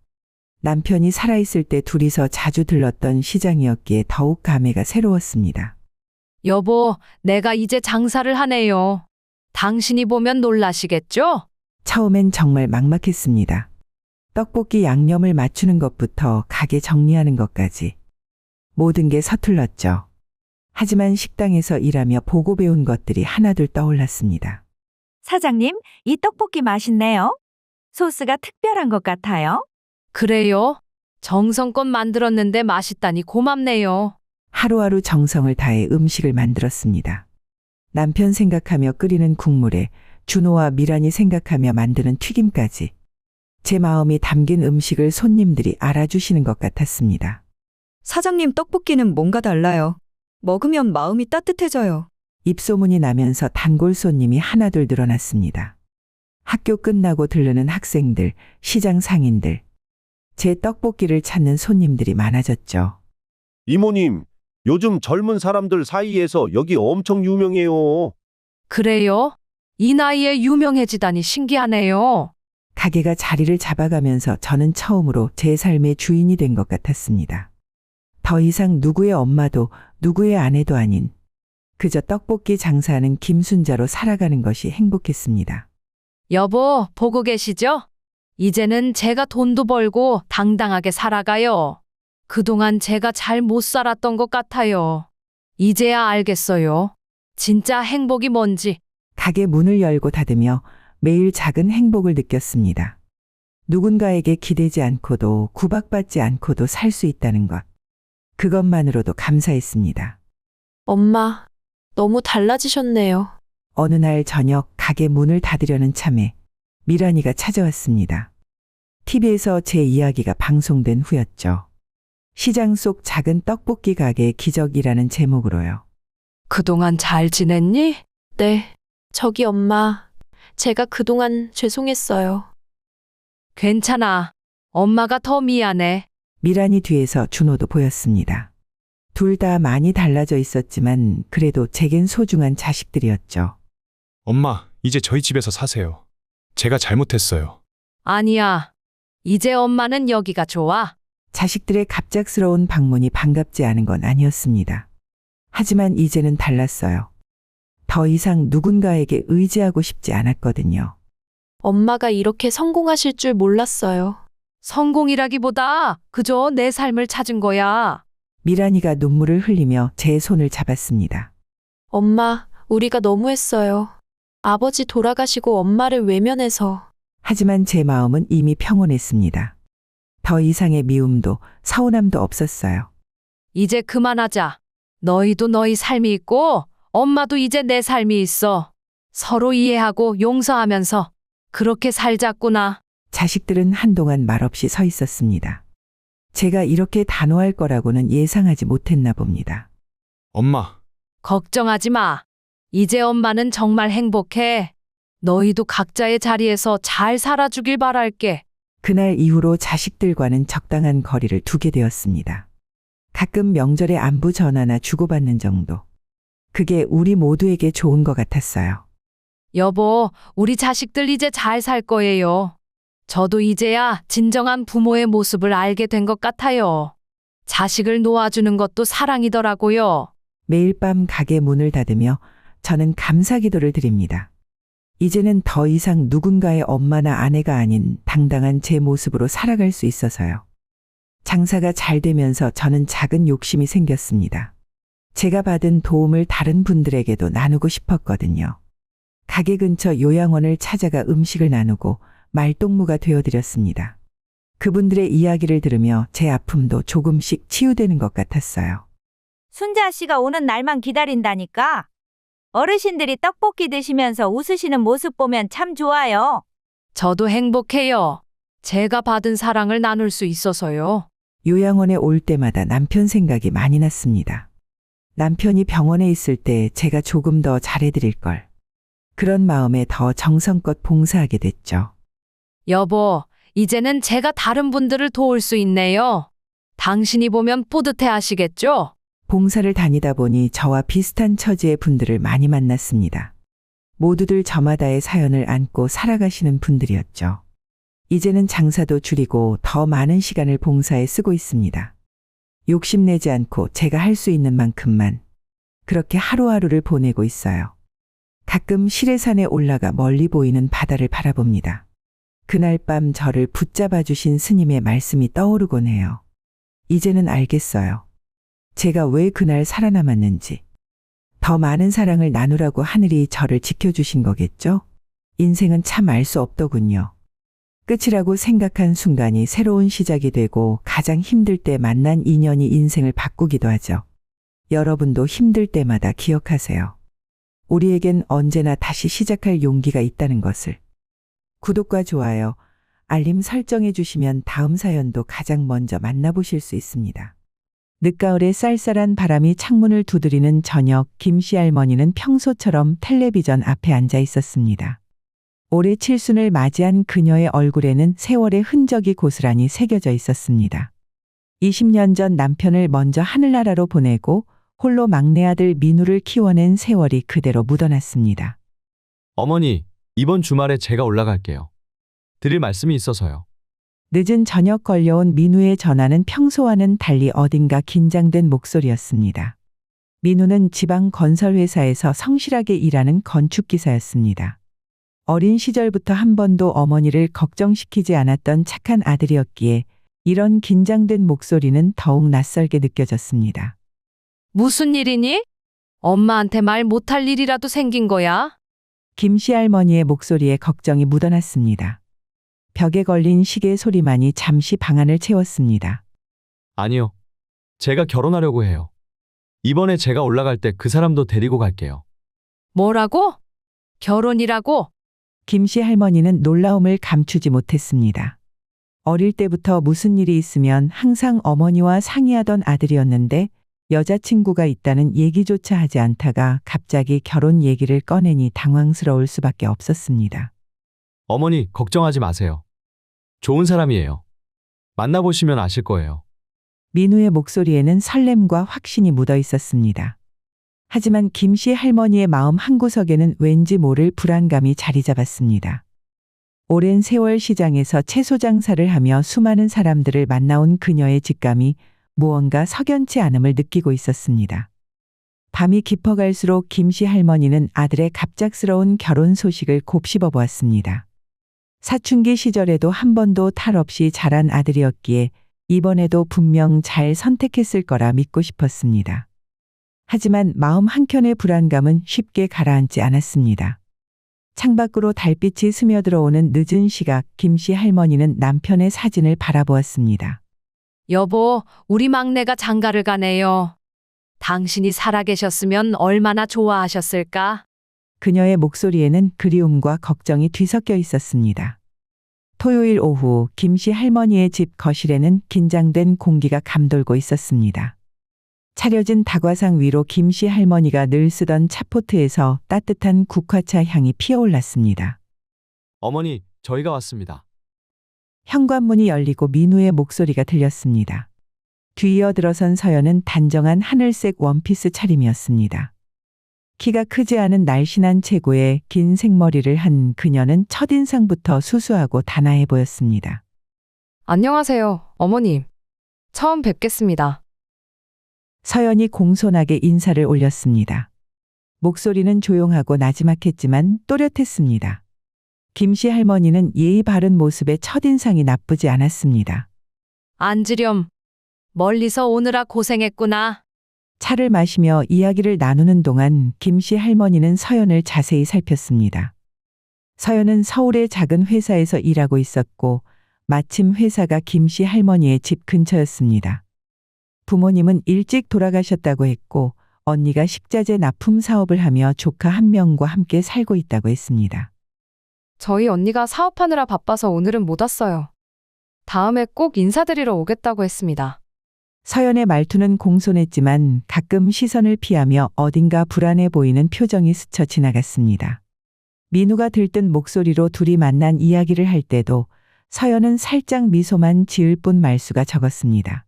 남편이 살아있을 때 둘이서 자주 들렀던 시장이었기에 더욱 감회가 새로웠습니다. 여보, 내가 이제 장사를 하네요. 당신이 보면 놀라시겠죠? 처음엔 정말 막막했습니다. 떡볶이 양념을 맞추는 것부터 가게 정리하는 것까지. 모든 게 서툴렀죠. 하지만 식당에서 일하며 보고 배운 것들이 하나둘 떠올랐습니다. 사장님, 이 떡볶이 맛있네요. 소스가 특별한 것 같아요. 그래요? 정성껏 만들었는데 맛있다니 고맙네요. 하루하루 정성을 다해 음식을 만들었습니다. 남편 생각하며 끓이는 국물에 준호와 미란이 생각하며 만드는 튀김까지. 제 마음이 담긴 음식을 손님들이 알아주시는 것 같았습니다. 사장님 떡볶이는 뭔가 달라요. 먹으면 마음이 따뜻해져요. 입소문이 나면서 단골 손님이 하나둘 늘어났습니다. 학교 끝나고 들르는 학생들, 시장 상인들. 제 떡볶이를 찾는 손님들이 많아졌죠. 이모님, 요즘 젊은 사람들 사이에서 여기 엄청 유명해요. 그래요? 이 나이에 유명해지다니 신기하네요. 가게가 자리를 잡아가면서 저는 처음으로 제 삶의 주인이 된 것 같았습니다. 더 이상 누구의 엄마도 누구의 아내도 아닌 그저 떡볶이 장사하는 김순자로 살아가는 것이 행복했습니다. 여보, 보고 계시죠? 이제는 제가 돈도 벌고 당당하게 살아가요. 그동안 제가 잘 못 살았던 것 같아요. 이제야 알겠어요. 진짜 행복이 뭔지. 가게 문을 열고 닫으며 매일 작은 행복을 느꼈습니다. 누군가에게 기대지 않고도 구박받지 않고도 살 수 있다는 것. 그것만으로도 감사했습니다. 엄마, 너무 달라지셨네요. 어느 날 저녁 가게 문을 닫으려는 참에 미란이가 찾아왔습니다. TV에서 제 이야기가 방송된 후였죠. 시장 속 작은 떡볶이 가게의 기적이라는 제목으로요. 그동안 잘 지냈니? 네, 저기 엄마, 제가 그동안 죄송했어요. 괜찮아. 엄마가 더 미안해. 미란이 뒤에서 준호도 보였습니다. 둘 다 많이 달라져 있었지만 그래도 제겐 소중한 자식들이었죠. 엄마, 이제 저희 집에서 사세요. 제가 잘못했어요. 아니야. 이제 엄마는 여기가 좋아. 자식들의 갑작스러운 방문이 반갑지 않은 건 아니었습니다. 하지만 이제는 달랐어요. 더 이상 누군가에게 의지하고 싶지 않았거든요. 엄마가 이렇게 성공하실 줄 몰랐어요. 성공이라기보다 그저 내 삶을 찾은 거야. 미란이가 눈물을 흘리며 제 손을 잡았습니다. 엄마, 우리가 너무했어요. 아버지 돌아가시고 엄마를 외면해서. 하지만 제 마음은 이미 평온했습니다. 더 이상의 미움도 서운함도 없었어요. 이제 그만하자. 너희도 너희 삶이 있고 엄마도 이제 내 삶이 있어. 서로 이해하고 용서하면서 그렇게 살자꾸나. 자식들은 한동안 말없이 서 있었습니다. 제가 이렇게 단호할 거라고는 예상하지 못했나 봅니다. 엄마. 걱정하지 마. 이제 엄마는 정말 행복해. 너희도 각자의 자리에서 잘 살아주길 바랄게. 그날 이후로 자식들과는 적당한 거리를 두게 되었습니다. 가끔 명절에 안부 전화나 주고받는 정도. 그게 우리 모두에게 좋은 것 같았어요. 여보, 우리 자식들 이제 잘 살 거예요. 저도 이제야 진정한 부모의 모습을 알게 된 것 같아요. 자식을 놓아주는 것도 사랑이더라고요. 매일 밤 가게 문을 닫으며 저는 감사 기도를 드립니다. 이제는 더 이상 누군가의 엄마나 아내가 아닌 당당한 제 모습으로 살아갈 수 있어서요. 장사가 잘 되면서 저는 작은 욕심이 생겼습니다. 제가 받은 도움을 다른 분들에게도 나누고 싶었거든요. 가게 근처 요양원을 찾아가 음식을 나누고 말동무가 되어드렸습니다. 그분들의 이야기를 들으며 제 아픔도 조금씩 치유되는 것 같았어요. 순자 씨가 오는 날만 기다린다니까. 어르신들이 떡볶이 드시면서 웃으시는 모습 보면 참 좋아요. 저도 행복해요. 제가 받은 사랑을 나눌 수 있어서요. 요양원에 올 때마다 남편 생각이 많이 났습니다. 남편이 병원에 있을 때 제가 조금 더 잘해드릴 걸. 그런 마음에 더 정성껏 봉사하게 됐죠. 여보, 이제는 제가 다른 분들을 도울 수 있네요. 당신이 보면 뿌듯해 하시겠죠? 봉사를 다니다 보니 저와 비슷한 처지의 분들을 많이 만났습니다. 모두들 저마다의 사연을 안고 살아가시는 분들이었죠. 이제는 장사도 줄이고 더 많은 시간을 봉사에 쓰고 있습니다. 욕심내지 않고 제가 할 수 있는 만큼만 그렇게 하루하루를 보내고 있어요. 가끔 시래산에 올라가 멀리 보이는 바다를 바라봅니다. 그날 밤 저를 붙잡아 주신 스님의 말씀이 떠오르곤 해요. 이제는 알겠어요. 제가 왜 그날 살아남았는지. 더 많은 사랑을 나누라고 하늘이 저를 지켜주신 거겠죠? 인생은 참 알 수 없더군요. 끝이라고 생각한 순간이 새로운 시작이 되고 가장 힘들 때 만난 인연이 인생을 바꾸기도 하죠. 여러분도 힘들 때마다 기억하세요. 우리에겐 언제나 다시 시작할 용기가 있다는 것을. 구독과 좋아요, 알림 설정해 주시면 다음 사연도 가장 먼저 만나보실 수 있습니다. 늦가을에 쌀쌀한 바람이 창문을 두드리는 저녁, 김씨 할머니는 평소처럼 텔레비전 앞에 앉아 있었습니다. 올해 칠순을 맞이한 그녀의 얼굴에는 세월의 흔적이 고스란히 새겨져 있었습니다. 20년 전 남편을 먼저 하늘나라로 보내고 홀로 막내 아들 민우를 키워낸 세월이 그대로 묻어났습니다. 어머니, 이번 주말에 제가 올라갈게요. 드릴 말씀이 있어서요. 늦은 저녁 걸려온 민우의 전화는 평소와는 달리 어딘가 긴장된 목소리였습니다. 민우는 지방 건설회사에서 성실하게 일하는 건축기사였습니다. 어린 시절부터 한 번도 어머니를 걱정시키지 않았던 착한 아들이었기에 이런 긴장된 목소리는 더욱 낯설게 느껴졌습니다. 무슨 일이니? 엄마한테 말 못할 일이라도 생긴 거야? 김씨 할머니의 목소리에 걱정이 묻어났습니다. 벽에 걸린 시계 소리만이 잠시 방안을 채웠습니다. 아니요. 제가 결혼하려고 해요. 이번에 제가 올라갈 때 그 사람도 데리고 갈게요. 뭐라고? 결혼이라고? 김씨 할머니는 놀라움을 감추지 못했습니다. 어릴 때부터 무슨 일이 있으면 항상 어머니와 상의하던 아들이었는데 여자친구가 있다는 얘기조차 하지 않다가 갑자기 결혼 얘기를 꺼내니 당황스러울 수밖에 없었습니다. 어머니, 걱정하지 마세요. 좋은 사람이에요. 만나보시면 아실 거예요. 민우의 목소리에는 설렘과 확신이 묻어 있었습니다. 하지만 김씨 할머니의 마음 한구석에는 왠지 모를 불안감이 자리 잡았습니다. 오랜 세월 시장에서 채소 장사를 하며 수많은 사람들을 만나온 그녀의 직감이 무언가 석연치 않음을 느끼고 있었습니다. 밤이 깊어갈수록 김씨 할머니는 아들의 갑작스러운 결혼 소식을 곱씹어 보았습니다. 사춘기 시절에도 한 번도 탈 없이 자란 아들이었기에 이번에도 분명 잘 선택했을 거라 믿고 싶었습니다. 하지만 마음 한켠의 불안감은 쉽게 가라앉지 않았습니다. 창밖으로 달빛이 스며들어오는 늦은 시각, 김씨 할머니는 남편의 사진을 바라보았습니다. 여보, 우리 막내가 장가를 가네요. 당신이 살아계셨으면 얼마나 좋아하셨을까? 그녀의 목소리에는 그리움과 걱정이 뒤섞여 있었습니다. 토요일 오후 김씨 할머니의 집 거실에는 긴장된 공기가 감돌고 있었습니다. 차려진 다과상 위로 김씨 할머니가 늘 쓰던 차포트에서 따뜻한 국화차 향이 피어올랐습니다. 어머니, 저희가 왔습니다. 현관문이 열리고 민우의 목소리가 들렸습니다. 뒤이어 들어선 서연은 단정한 하늘색 원피스 차림이었습니다. 키가 크지 않은 날씬한 체구에 긴 생머리를 한 그녀는 첫인상부터 수수하고 단아해 보였습니다. 안녕하세요, 어머님. 처음 뵙겠습니다. 서연이 공손하게 인사를 올렸습니다. 목소리는 조용하고 나지막했지만 또렷했습니다. 김씨 할머니는 예의 바른 모습에 첫인상이 나쁘지 않았습니다. 앉으렴. 멀리서 오느라 고생했구나. 차를 마시며 이야기를 나누는 동안 김씨 할머니는 서연을 자세히 살폈습니다. 서연은 서울의 작은 회사에서 일하고 있었고 마침 회사가 김씨 할머니의 집 근처였습니다. 부모님은 일찍 돌아가셨다고 했고 언니가 식자재 납품 사업을 하며 조카 한 명과 함께 살고 있다고 했습니다. 저희 언니가 사업하느라 바빠서 오늘은 못 왔어요. 다음에 꼭 인사드리러 오겠다고 했습니다. 서연의 말투는 공손했지만 가끔 시선을 피하며 어딘가 불안해 보이는 표정이 스쳐 지나갔습니다. 민우가 들뜬 목소리로 둘이 만난 이야기를 할 때도 서연은 살짝 미소만 지을 뿐 말수가 적었습니다.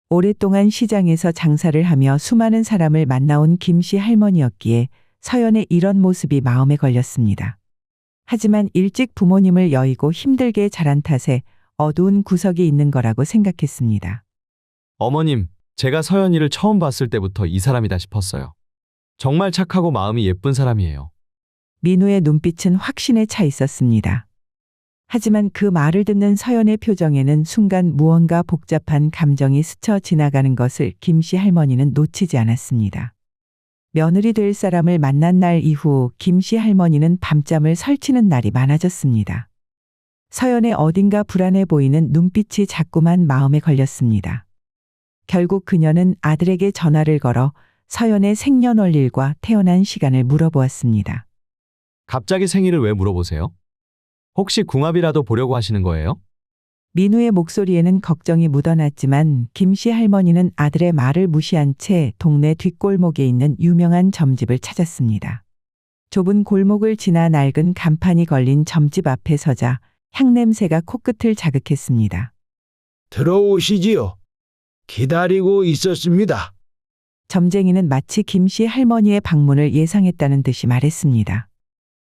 오랫동안 시장에서 장사를 하며 수많은 사람을 만나온 김씨 할머니였기에 서연의 이런 모습이 마음에 걸렸습니다. 하지만 일찍 부모님을 여의고 힘들게 자란 탓에 어두운 구석이 있는 거라고 생각했습니다. 어머님, 제가 서연이를 처음 봤을 때부터 이 사람이다 싶었어요. 정말 착하고 마음이 예쁜 사람이에요. 민우의 눈빛은 확신에 차 있었습니다. 하지만 그 말을 듣는 서연의 표정에는 순간 무언가 복잡한 감정이 스쳐 지나가는 것을 김씨 할머니는 놓치지 않았습니다. 며느리 될 사람을 만난 날 이후 김씨 할머니는 밤잠을 설치는 날이 많아졌습니다. 서연의 어딘가 불안해 보이는 눈빛이 자꾸만 마음에 걸렸습니다. 결국 그녀는 아들에게 전화를 걸어 서연의 생년월일과 태어난 시간을 물어보았습니다. 갑자기 생일을 왜 물어보세요? 혹시 궁합이라도 보려고 하시는 거예요? 민우의 목소리에는 걱정이 묻어났지만 김씨 할머니는 아들의 말을 무시한 채 동네 뒷골목에 있는 유명한 점집을 찾았습니다. 좁은 골목을 지나 낡은 간판이 걸린 점집 앞에 서자 향냄새가 코끝을 자극했습니다. 들어오시지요. 기다리고 있었습니다. 점쟁이는 마치 김씨 할머니의 방문을 예상했다는 듯이 말했습니다.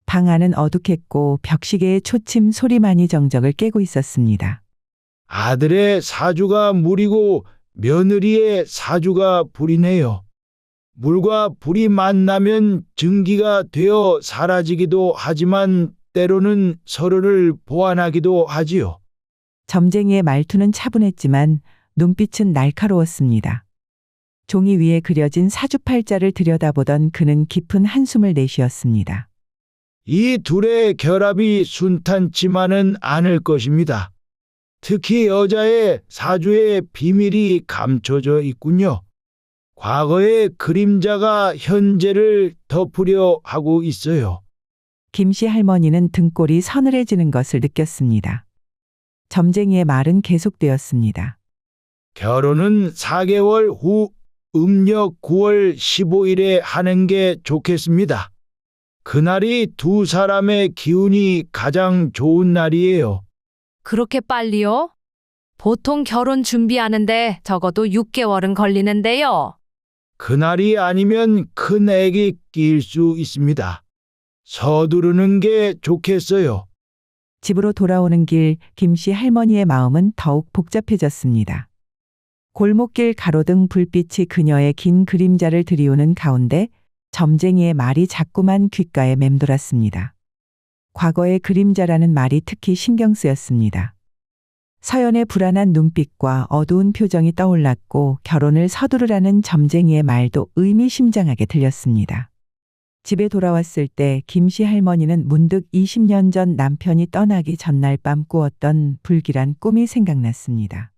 방 안은 어둑했고 벽시계의 초침 소리만이 정적을 깨고 있었습니다. 아들의 사주가 물이고 며느리의 사주가 불이네요. 물과 불이 만나면 증기가 되어 사라지기도 하지만 때로는 서로를 보완하기도 하지요. 점쟁이의 말투는 차분했지만 눈빛은 날카로웠습니다. 종이 위에 그려진 사주팔자를 들여다보던 그는 깊은 한숨을 내쉬었습니다. 이 둘의 결합이 순탄치만은 않을 것입니다. 특히 여자의 사주에 비밀이 감춰져 있군요. 과거의 그림자가 현재를 덮으려 하고 있어요. 김씨 할머니는 등골이 서늘해지는 것을 느꼈습니다. 점쟁이의 말은 계속되었습니다. 결혼은 4개월 후 음력 9월 15일에 하는 게 좋겠습니다. 그날이 두 사람의 기운이 가장 좋은 날이에요. 그렇게 빨리요? 보통 결혼 준비하는데 적어도 6개월은 걸리는데요. 그날이 아니면 큰 액이 낄 수 있습니다. 서두르는 게 좋겠어요. 집으로 돌아오는 길 김씨 할머니의 마음은 더욱 복잡해졌습니다. 골목길 가로등 불빛이 그녀의 긴 그림자를 들이우는 가운데 점쟁이의 말이 자꾸만 귓가에 맴돌았습니다. 과거의 그림자라는 말이 특히 신경 쓰였습니다. 서연의 불안한 눈빛과 어두운 표정이 떠올랐고 결혼을 서두르라는 점쟁이의 말도 의미심장하게 들렸습니다. 집에 돌아왔을 때 김씨 할머니는 문득 20년 전 남편이 떠나기 전날 밤 꾸었던 불길한 꿈이 생각났습니다.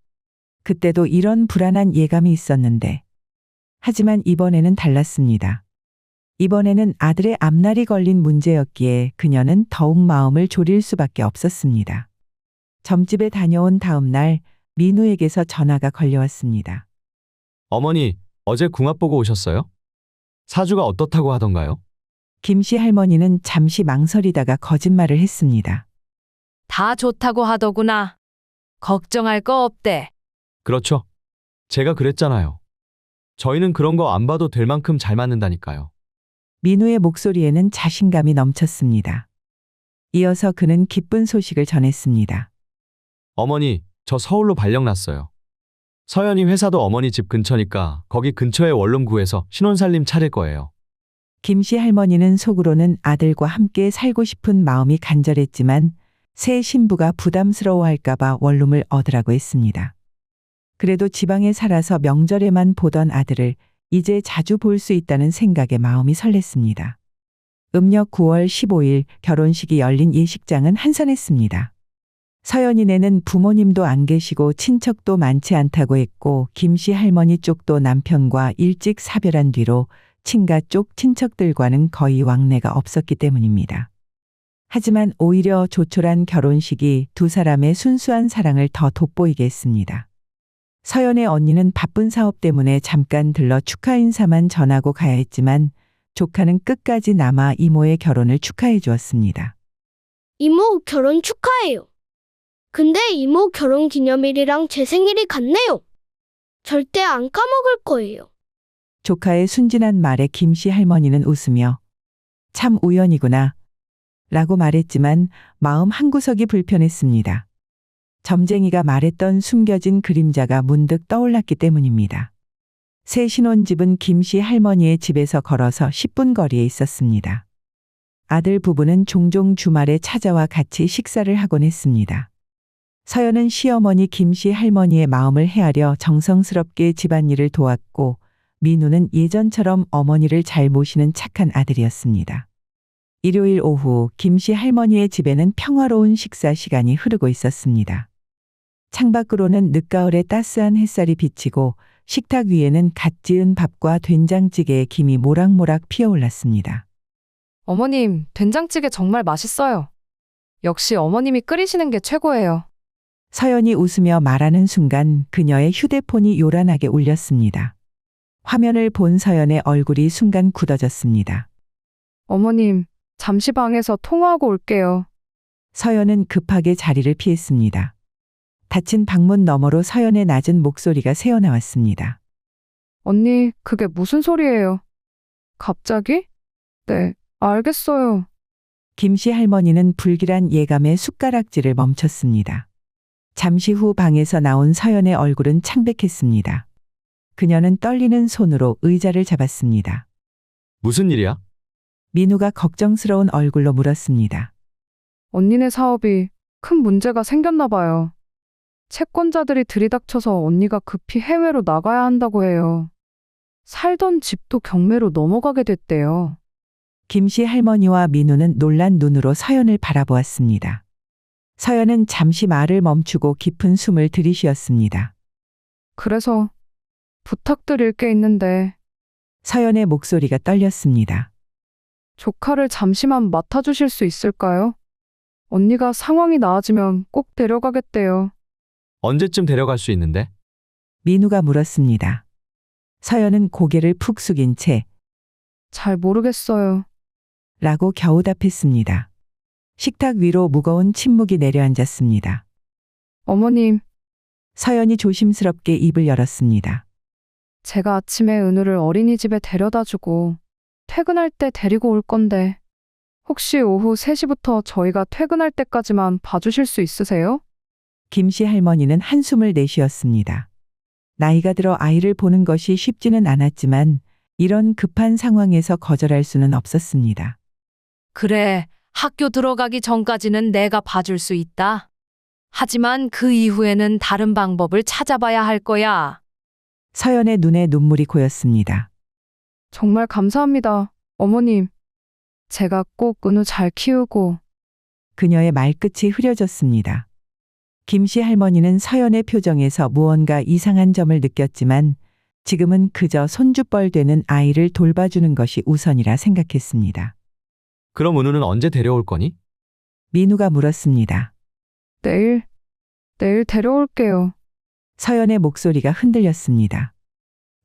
그때도 이런 불안한 예감이 있었는데 하지만 이번에는 달랐습니다. 이번에는 아들의 앞날이 걸린 문제였기에 그녀는 더욱 마음을 졸일 수밖에 없었습니다. 점집에 다녀온 다음 날 민우에게서 전화가 걸려왔습니다. 어머니, 어제 궁합 보고 오셨어요? 사주가 어떻다고 하던가요? 김씨 할머니는 잠시 망설이다가 거짓말을 했습니다. 다 좋다고 하더구나. 걱정할 거 없대. 그렇죠. 제가 그랬잖아요. 저희는 그런 거 안 봐도 될 만큼 잘 맞는다니까요. 민우의 목소리에는 자신감이 넘쳤습니다. 이어서 그는 기쁜 소식을 전했습니다. 어머니, 저 서울로 발령 났어요. 서연이 회사도 어머니 집 근처니까 거기 근처에 원룸 구해서 신혼살림 차릴 거예요. 김씨 할머니는 속으로는 아들과 함께 살고 싶은 마음이 간절했지만 새 신부가 부담스러워할까봐 원룸을 얻으라고 했습니다. 그래도 지방에 살아서 명절에만 보던 아들을 이제 자주 볼 수 있다는 생각에 마음이 설렜습니다. 음력 9월 15일 결혼식이 열린 예식장은 한산했습니다. 서연이네는 부모님도 안 계시고 친척도 많지 않다고 했고 김씨 할머니 쪽도 남편과 일찍 사별한 뒤로 친가 쪽 친척들과는 거의 왕래가 없었기 때문입니다. 하지만 오히려 조촐한 결혼식이 두 사람의 순수한 사랑을 더 돋보이게 했습니다. 서연의 언니는 바쁜 사업 때문에 잠깐 들러 축하 인사만 전하고 가야 했지만 조카는 끝까지 남아 이모의 결혼을 축하해 주었습니다. 이모 결혼 축하해요. 근데 이모 결혼 기념일이랑 제 생일이 같네요. 절대 안 까먹을 거예요. 조카의 순진한 말에 김씨 할머니는 웃으며 참 우연이구나 라고 말했지만 마음 한구석이 불편했습니다. 점쟁이가 말했던 숨겨진 그림자가 문득 떠올랐기 때문입니다. 새 신혼집은 김씨 할머니의 집에서 걸어서 10분 거리에 있었습니다. 아들 부부는 종종 주말에 찾아와 같이 식사를 하곤 했습니다. 서연은 시어머니 김씨 할머니의 마음을 헤아려 정성스럽게 집안일을 도왔고 민우는 예전처럼 어머니를 잘 모시는 착한 아들이었습니다. 일요일 오후 김씨 할머니의 집에는 평화로운 식사 시간이 흐르고 있었습니다. 창밖으로는 늦가을에 따스한 햇살이 비치고 식탁 위에는 갓 지은 밥과 된장찌개의 김이 모락모락 피어올랐습니다. 어머님, 된장찌개 정말 맛있어요. 역시 어머님이 끓이시는 게 최고예요. 서연이 웃으며 말하는 순간 그녀의 휴대폰이 요란하게 울렸습니다. 화면을 본 서연의 얼굴이 순간 굳어졌습니다. 어머님, 잠시 방에서 통화하고 올게요. 서연은 급하게 자리를 피했습니다. 닫힌 방문 너머로 서연의 낮은 목소리가 새어나왔습니다. 언니, 그게 무슨 소리예요? 갑자기? 네, 알겠어요. 김씨 할머니는 불길한 예감에 숟가락질을 멈췄습니다. 잠시 후 방에서 나온 서연의 얼굴은 창백했습니다. 그녀는 떨리는 손으로 의자를 잡았습니다. 무슨 일이야? 민우가 걱정스러운 얼굴로 물었습니다. 언니네 사업이 큰 문제가 생겼나 봐요. 채권자들이 들이닥쳐서 언니가 급히 해외로 나가야 한다고 해요. 살던 집도 경매로 넘어가게 됐대요. 김씨 할머니와 민우는 놀란 눈으로 서연을 바라보았습니다. 서연은 잠시 말을 멈추고 깊은 숨을 들이쉬었습니다. 그래서 부탁드릴 게 있는데. 서연의 목소리가 떨렸습니다. 조카를 잠시만 맡아주실 수 있을까요? 언니가 상황이 나아지면 꼭 데려가겠대요. 언제쯤 데려갈 수 있는데? 민우가 물었습니다. 서연은 고개를 푹 숙인 채 잘 모르겠어요. 라고 겨우 답했습니다. 식탁 위로 무거운 침묵이 내려앉았습니다. 어머님. 서연이 조심스럽게 입을 열었습니다. 제가 아침에 은우를 어린이집에 데려다주고 퇴근할 때 데리고 올 건데 혹시 오후 3시부터 저희가 퇴근할 때까지만 봐주실 수 있으세요? 김씨 할머니는 한숨을 내쉬었습니다. 나이가 들어 아이를 보는 것이 쉽지는 않았지만 이런 급한 상황에서 거절할 수는 없었습니다. 그래, 학교 들어가기 전까지는 내가 봐줄 수 있다. 하지만 그 이후에는 다른 방법을 찾아봐야 할 거야. 서연의 눈에 눈물이 고였습니다. 정말 감사합니다, 어머님. 제가 꼭 은우 잘 키우고. 그녀의 말끝이 흐려졌습니다. 김씨 할머니는 서연의 표정에서 무언가 이상한 점을 느꼈지만 지금은 그저 손주뻘 되는 아이를 돌봐주는 것이 우선이라 생각했습니다. 그럼 은우는 언제 데려올 거니? 민우가 물었습니다. 내일 데려올게요. 서연의 목소리가 흔들렸습니다.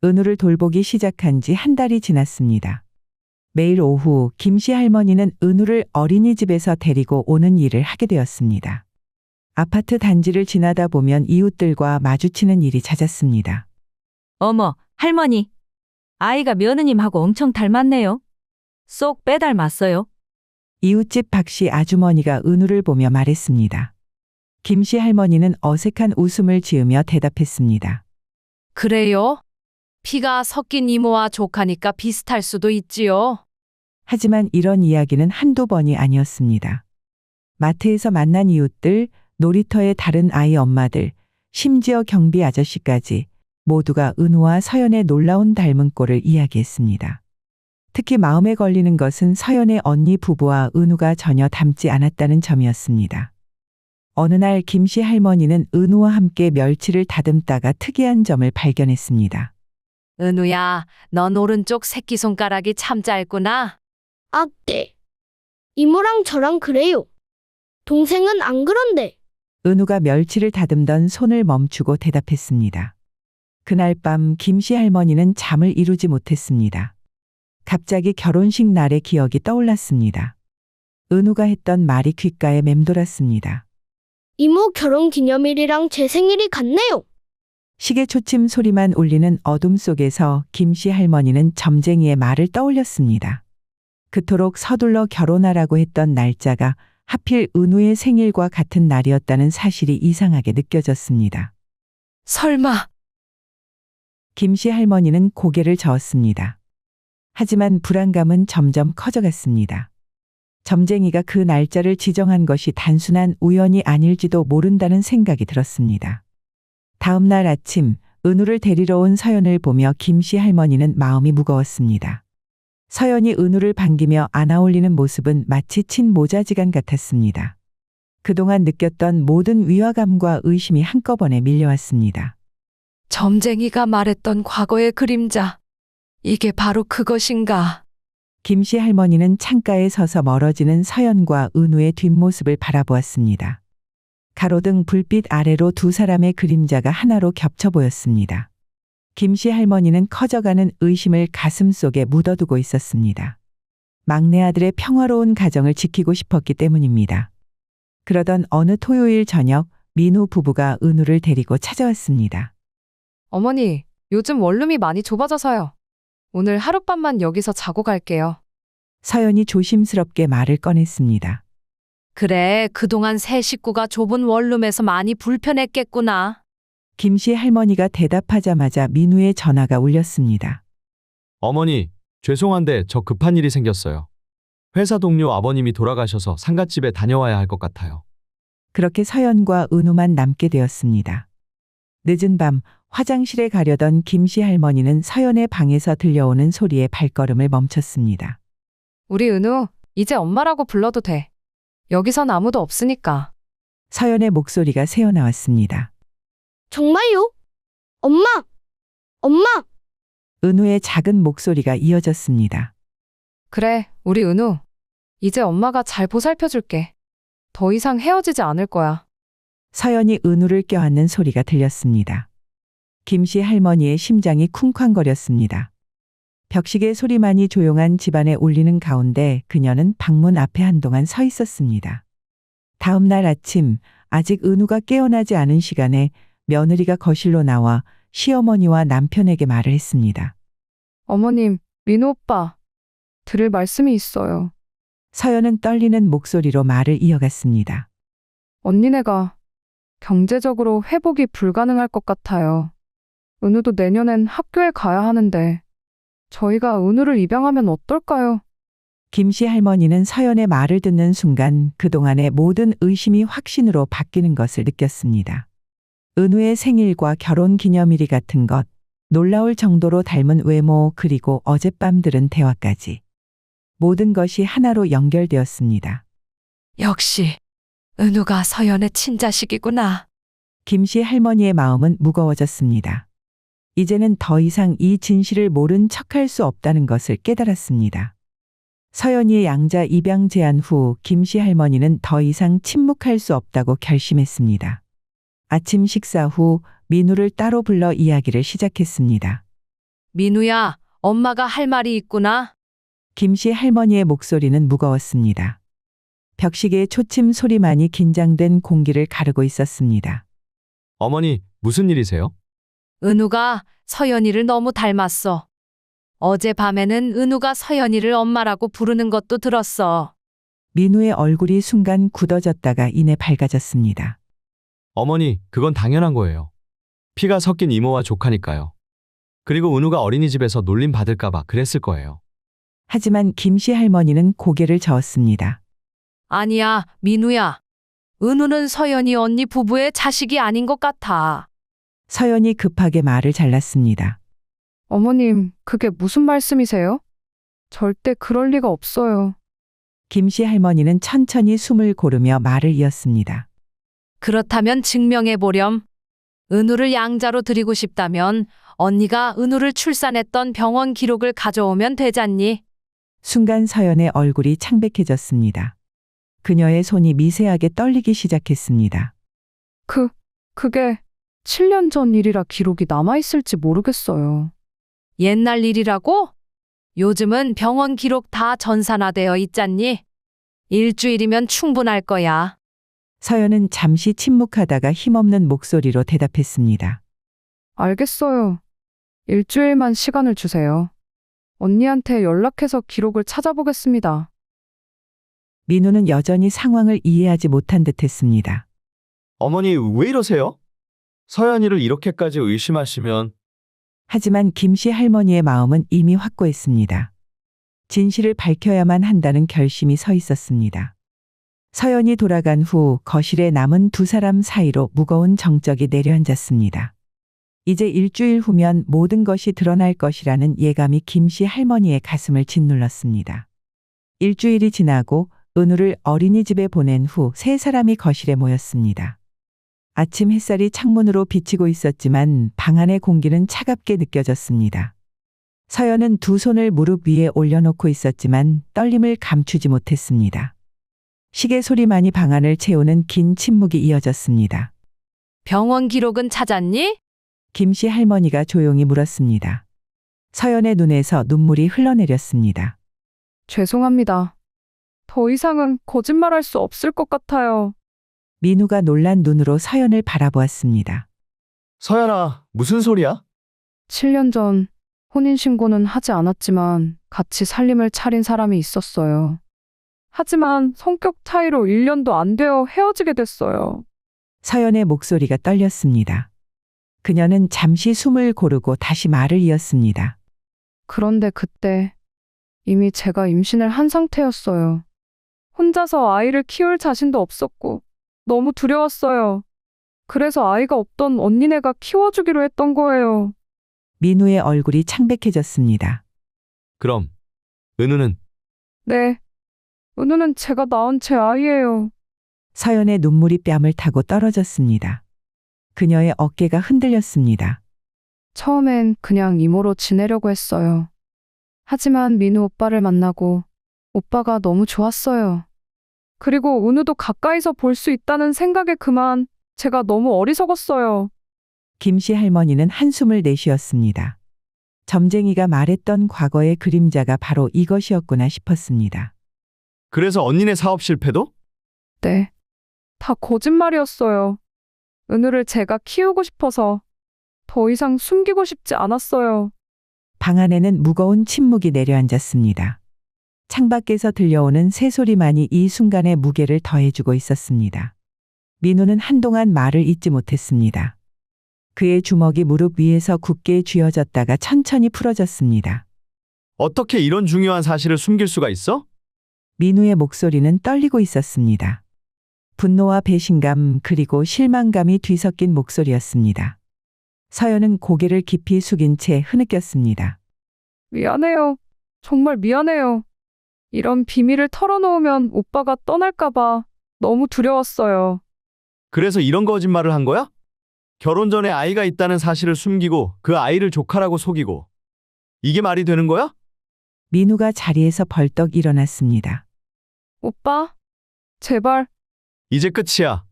은우를 돌보기 시작한 지 한 달이 지났습니다. 매일 오후 김씨 할머니는 은우를 어린이집에서 데리고 오는 일을 하게 되었습니다. 아파트 단지를 지나다 보면 이웃들과 마주치는 일이 잦았습니다. 어머, 할머니. 아이가 며느님하고 엄청 닮았네요. 쏙 빼닮았어요. 이웃집 박씨 아주머니가 은우를 보며 말했습니다. 김씨 할머니는 어색한 웃음을 지으며 대답했습니다. 그래요? 피가 섞인 이모와 조카니까 비슷할 수도 있지요. 하지만 이런 이야기는 한두 번이 아니었습니다. 마트에서 만난 이웃들, 놀이터의 다른 아이 엄마들, 심지어 경비 아저씨까지 모두가 은우와 서연의 놀라운 닮은 꼴을 이야기했습니다. 특히 마음에 걸리는 것은 서연의 언니 부부와 은우가 전혀 닮지 않았다는 점이었습니다. 어느 날 김씨 할머니는 은우와 함께 멸치를 다듬다가 특이한 점을 발견했습니다. 은우야, 넌 오른쪽 새끼손가락이 참 짧구나. 아, 네. 이모랑 저랑 그래요. 동생은 안 그런데. 은우가 멸치를 다듬던 손을 멈추고 대답했습니다. 그날 밤 김씨 할머니는 잠을 이루지 못했습니다. 갑자기 결혼식 날의 기억이 떠올랐습니다. 은우가 했던 말이 귓가에 맴돌았습니다. 이모 결혼 기념일이랑 제 생일이 같네요. 시계 초침 소리만 울리는 어둠 속에서 김씨 할머니는 점쟁이의 말을 떠올렸습니다. 그토록 서둘러 결혼하라고 했던 날짜가 하필 은우의 생일과 같은 날이었다는 사실이 이상하게 느껴졌습니다. 설마. 김씨 할머니는 고개를 저었습니다. 하지만 불안감은 점점 커져갔습니다. 점쟁이가 그 날짜를 지정한 것이 단순한 우연이 아닐지도 모른다는 생각이 들었습니다. 다음 날 아침 은우를 데리러 온 서연을 보며 김씨 할머니는 마음이 무거웠습니다. 서연이 은우를 반기며 안아올리는 모습은 마치 친모자지간 같았습니다. 그동안 느꼈던 모든 위화감과 의심이 한꺼번에 밀려왔습니다. 점쟁이가 말했던 과거의 그림자. 이게 바로 그것인가? 김씨 할머니는 창가에 서서 멀어지는 서연과 은우의 뒷모습을 바라보았습니다. 가로등 불빛 아래로 두 사람의 그림자가 하나로 겹쳐 보였습니다. 김씨 할머니는 커져가는 의심을 가슴속에 묻어두고 있었습니다. 막내 아들의 평화로운 가정을 지키고 싶었기 때문입니다. 그러던 어느 토요일 저녁 민우 부부가 은우를 데리고 찾아왔습니다. 어머니, 요즘 원룸이 많이 좁아져서요. 오늘 하룻밤만 여기서 자고 갈게요. 서연이 조심스럽게 말을 꺼냈습니다. 그래, 그동안 새 식구가 좁은 원룸에서 많이 불편했겠구나. 김씨 할머니가 대답하자마자 민우의 전화가 울렸습니다. 어머니, 죄송한데 저 급한 일이 생겼어요. 회사 동료 아버님이 돌아가셔서 상갓집에 다녀와야 할 것 같아요. 그렇게 서연과 은우만 남게 되었습니다. 늦은 밤 화장실에 가려던 김씨 할머니는 서연의 방에서 들려오는 소리에 발걸음을 멈췄습니다. 우리 은우, 이제 엄마라고 불러도 돼. 여기선 아무도 없으니까. 서연의 목소리가 새어나왔습니다. 정말요? 엄마! 엄마! 은우의 작은 목소리가 이어졌습니다. 그래, 우리 은우. 이제 엄마가 잘 보살펴줄게. 더 이상 헤어지지 않을 거야. 서연이 은우를 껴안는 소리가 들렸습니다. 김씨 할머니의 심장이 쿵쾅거렸습니다. 벽시계 소리만이 조용한 집안에 울리는 가운데 그녀는 방문 앞에 한동안 서 있었습니다. 다음 날 아침 아직 은우가 깨어나지 않은 시간에 며느리가 거실로 나와 시어머니와 남편에게 말을 했습니다. 어머님, 민우 오빠. 들을 말씀이 있어요. 서연은 떨리는 목소리로 말을 이어갔습니다. 언니네가 경제적으로 회복이 불가능할 것 같아요. 은우도 내년엔 학교에 가야 하는데 저희가 은우를 입양하면 어떨까요? 김씨 할머니는 서연의 말을 듣는 순간 그동안의 모든 의심이 확신으로 바뀌는 것을 느꼈습니다. 은우의 생일과 결혼 기념일이 같은 것, 놀라울 정도로 닮은 외모 그리고 어젯밤 들은 대화까지. 모든 것이 하나로 연결되었습니다. 역시 은우가 서연의 친자식이구나. 김씨 할머니의 마음은 무거워졌습니다. 이제는 더 이상 이 진실을 모른 척할 수 없다는 것을 깨달았습니다. 서연이의 양자 입양 제안 후 김씨 할머니는 더 이상 침묵할 수 없다고 결심했습니다. 아침 식사 후 민우를 따로 불러 이야기를 시작했습니다. 민우야, 엄마가 할 말이 있구나. 김씨 할머니의 목소리는 무거웠습니다. 벽시계의 초침 소리만이 긴장된 공기를 가르고 있었습니다. 어머니, 무슨 일이세요? 은우가 서연이를 너무 닮았어. 어젯밤에는 은우가 서연이를 엄마라고 부르는 것도 들었어. 민우의 얼굴이 순간 굳어졌다가 이내 밝아졌습니다. 어머니, 그건 당연한 거예요. 피가 섞인 이모와 조카니까요. 그리고 은우가 어린이집에서 놀림 받을까봐 그랬을 거예요. 하지만 김씨 할머니는 고개를 저었습니다. 아니야, 민우야. 은우는 서연이 언니 부부의 자식이 아닌 것 같아. 서연이 급하게 말을 잘랐습니다. 어머님, 그게 무슨 말씀이세요? 절대 그럴 리가 없어요. 김씨 할머니는 천천히 숨을 고르며 말을 이었습니다. 그렇다면 증명해 보렴. 은우를 양자로 드리고 싶다면 언니가 은우를 출산했던 병원 기록을 가져오면 되잖니. 순간 서연의 얼굴이 창백해졌습니다. 그녀의 손이 미세하게 떨리기 시작했습니다. 그게 7년 전 일이라 기록이 남아있을지 모르겠어요. 옛날 일이라고? 요즘은 병원 기록 다 전산화되어 있잖니. 일주일이면 충분할 거야. 서연은 잠시 침묵하다가 힘없는 목소리로 대답했습니다. 알겠어요. 일주일만 시간을 주세요. 언니한테 연락해서 기록을 찾아보겠습니다. 민우는 여전히 상황을 이해하지 못한 듯했습니다. 어머니 왜 이러세요? 서연이를 이렇게까지 의심하시면. 하지만 김씨 할머니의 마음은 이미 확고했습니다. 진실을 밝혀야만 한다는 결심이 서 있었습니다. 서연이 돌아간 후 거실에 남은 두 사람 사이로 무거운 정적이 내려앉았습니다. 이제 일주일 후면 모든 것이 드러날 것이라는 예감이 김씨 할머니의 가슴을 짓눌렀습니다. 일주일이 지나고 은우를 어린이집에 보낸 후 세 사람이 거실에 모였습니다. 아침 햇살이 창문으로 비치고 있었지만 방 안의 공기는 차갑게 느껴졌습니다. 서연은 두 손을 무릎 위에 올려놓고 있었지만 떨림을 감추지 못했습니다. 시계 소리만이 방 안을 채우는 긴 침묵이 이어졌습니다. 병원 기록은 찾았니? 김씨 할머니가 조용히 물었습니다. 서연의 눈에서 눈물이 흘러내렸습니다. 죄송합니다. 더 이상은 거짓말할 수 없을 것 같아요. 민우가 놀란 눈으로 서연을 바라보았습니다. 서연아, 무슨 소리야? 7년 전 혼인신고는 하지 않았지만 같이 살림을 차린 사람이 있었어요. 하지만 성격 차이로 1년도 안 되어 헤어지게 됐어요. 서연의 목소리가 떨렸습니다. 그녀는 잠시 숨을 고르고 다시 말을 이었습니다. 그런데 그때 이미 제가 임신을 한 상태였어요. 혼자서 아이를 키울 자신도 없었고 너무 두려웠어요. 그래서 아이가 없던 언니네가 키워주기로 했던 거예요. 민우의 얼굴이 창백해졌습니다. 그럼 은우는? 네. 은우는 제가 낳은 제 아이예요. 서연의 눈물이 뺨을 타고 떨어졌습니다. 그녀의 어깨가 흔들렸습니다. 처음엔 그냥 이모로 지내려고 했어요. 하지만 민우 오빠를 만나고 오빠가 너무 좋았어요. 그리고 은우도 가까이서 볼 수 있다는 생각에 그만 제가 너무 어리석었어요. 김씨 할머니는 한숨을 내쉬었습니다. 점쟁이가 말했던 과거의 그림자가 바로 이것이었구나 싶었습니다. 그래서 언니네 사업 실패도? 네. 다 거짓말이었어요. 은우를 제가 키우고 싶어서 더 이상 숨기고 싶지 않았어요. 방 안에는 무거운 침묵이 내려앉았습니다. 창밖에서 들려오는 새소리만이 이 순간의 무게를 더해주고 있었습니다. 민우는 한동안 말을 잇지 못했습니다. 그의 주먹이 무릎 위에서 굳게 쥐어졌다가 천천히 풀어졌습니다. 어떻게 이런 중요한 사실을 숨길 수가 있어? 민우의 목소리는 떨리고 있었습니다. 분노와 배신감 그리고 실망감이 뒤섞인 목소리였습니다. 서연은 고개를 깊이 숙인 채 흐느꼈습니다. 미안해요. 정말 미안해요. 이런 비밀을 털어놓으면 오빠가 떠날까봐 너무 두려웠어요. 그래서 이런 거짓말을 한 거야? 결혼 전에 아이가 있다는 사실을 숨기고 그 아이를 조카라고 속이고. 이게 말이 되는 거야? 민우가 자리에서 벌떡 일어났습니다. 오빠, 제발. 이제 끝이야.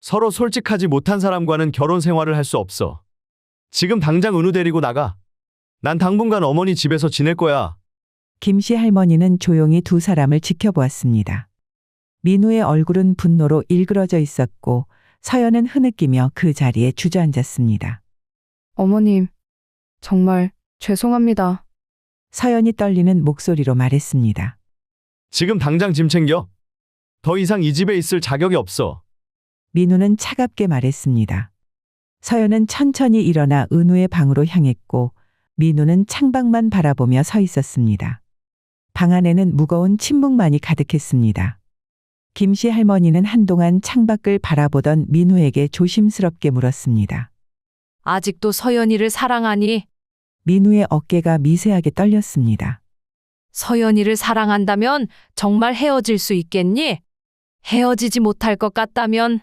서로 솔직하지 못한 사람과는 결혼 생활을 할 수 없어. 지금 당장 은우 데리고 나가. 난 당분간 어머니 집에서 지낼 거야. 김씨 할머니는 조용히 두 사람을 지켜보았습니다. 민우의 얼굴은 분노로 일그러져 있었고 서연은 흐느끼며 그 자리에 주저앉았습니다. 어머님, 정말 죄송합니다. 서연이 떨리는 목소리로 말했습니다. 지금 당장 짐 챙겨. 더 이상 이 집에 있을 자격이 없어. 민우는 차갑게 말했습니다. 서연은 천천히 일어나 은우의 방으로 향했고 민우는 창밖만 바라보며 서 있었습니다. 방 안에는 무거운 침묵만이 가득했습니다. 김씨 할머니는 한동안 창밖을 바라보던 민우에게 조심스럽게 물었습니다. 아직도 서연이를 사랑하니? 민우의 어깨가 미세하게 떨렸습니다. 서연이를 사랑한다면 정말 헤어질 수 있겠니? 헤어지지 못할 것 같다면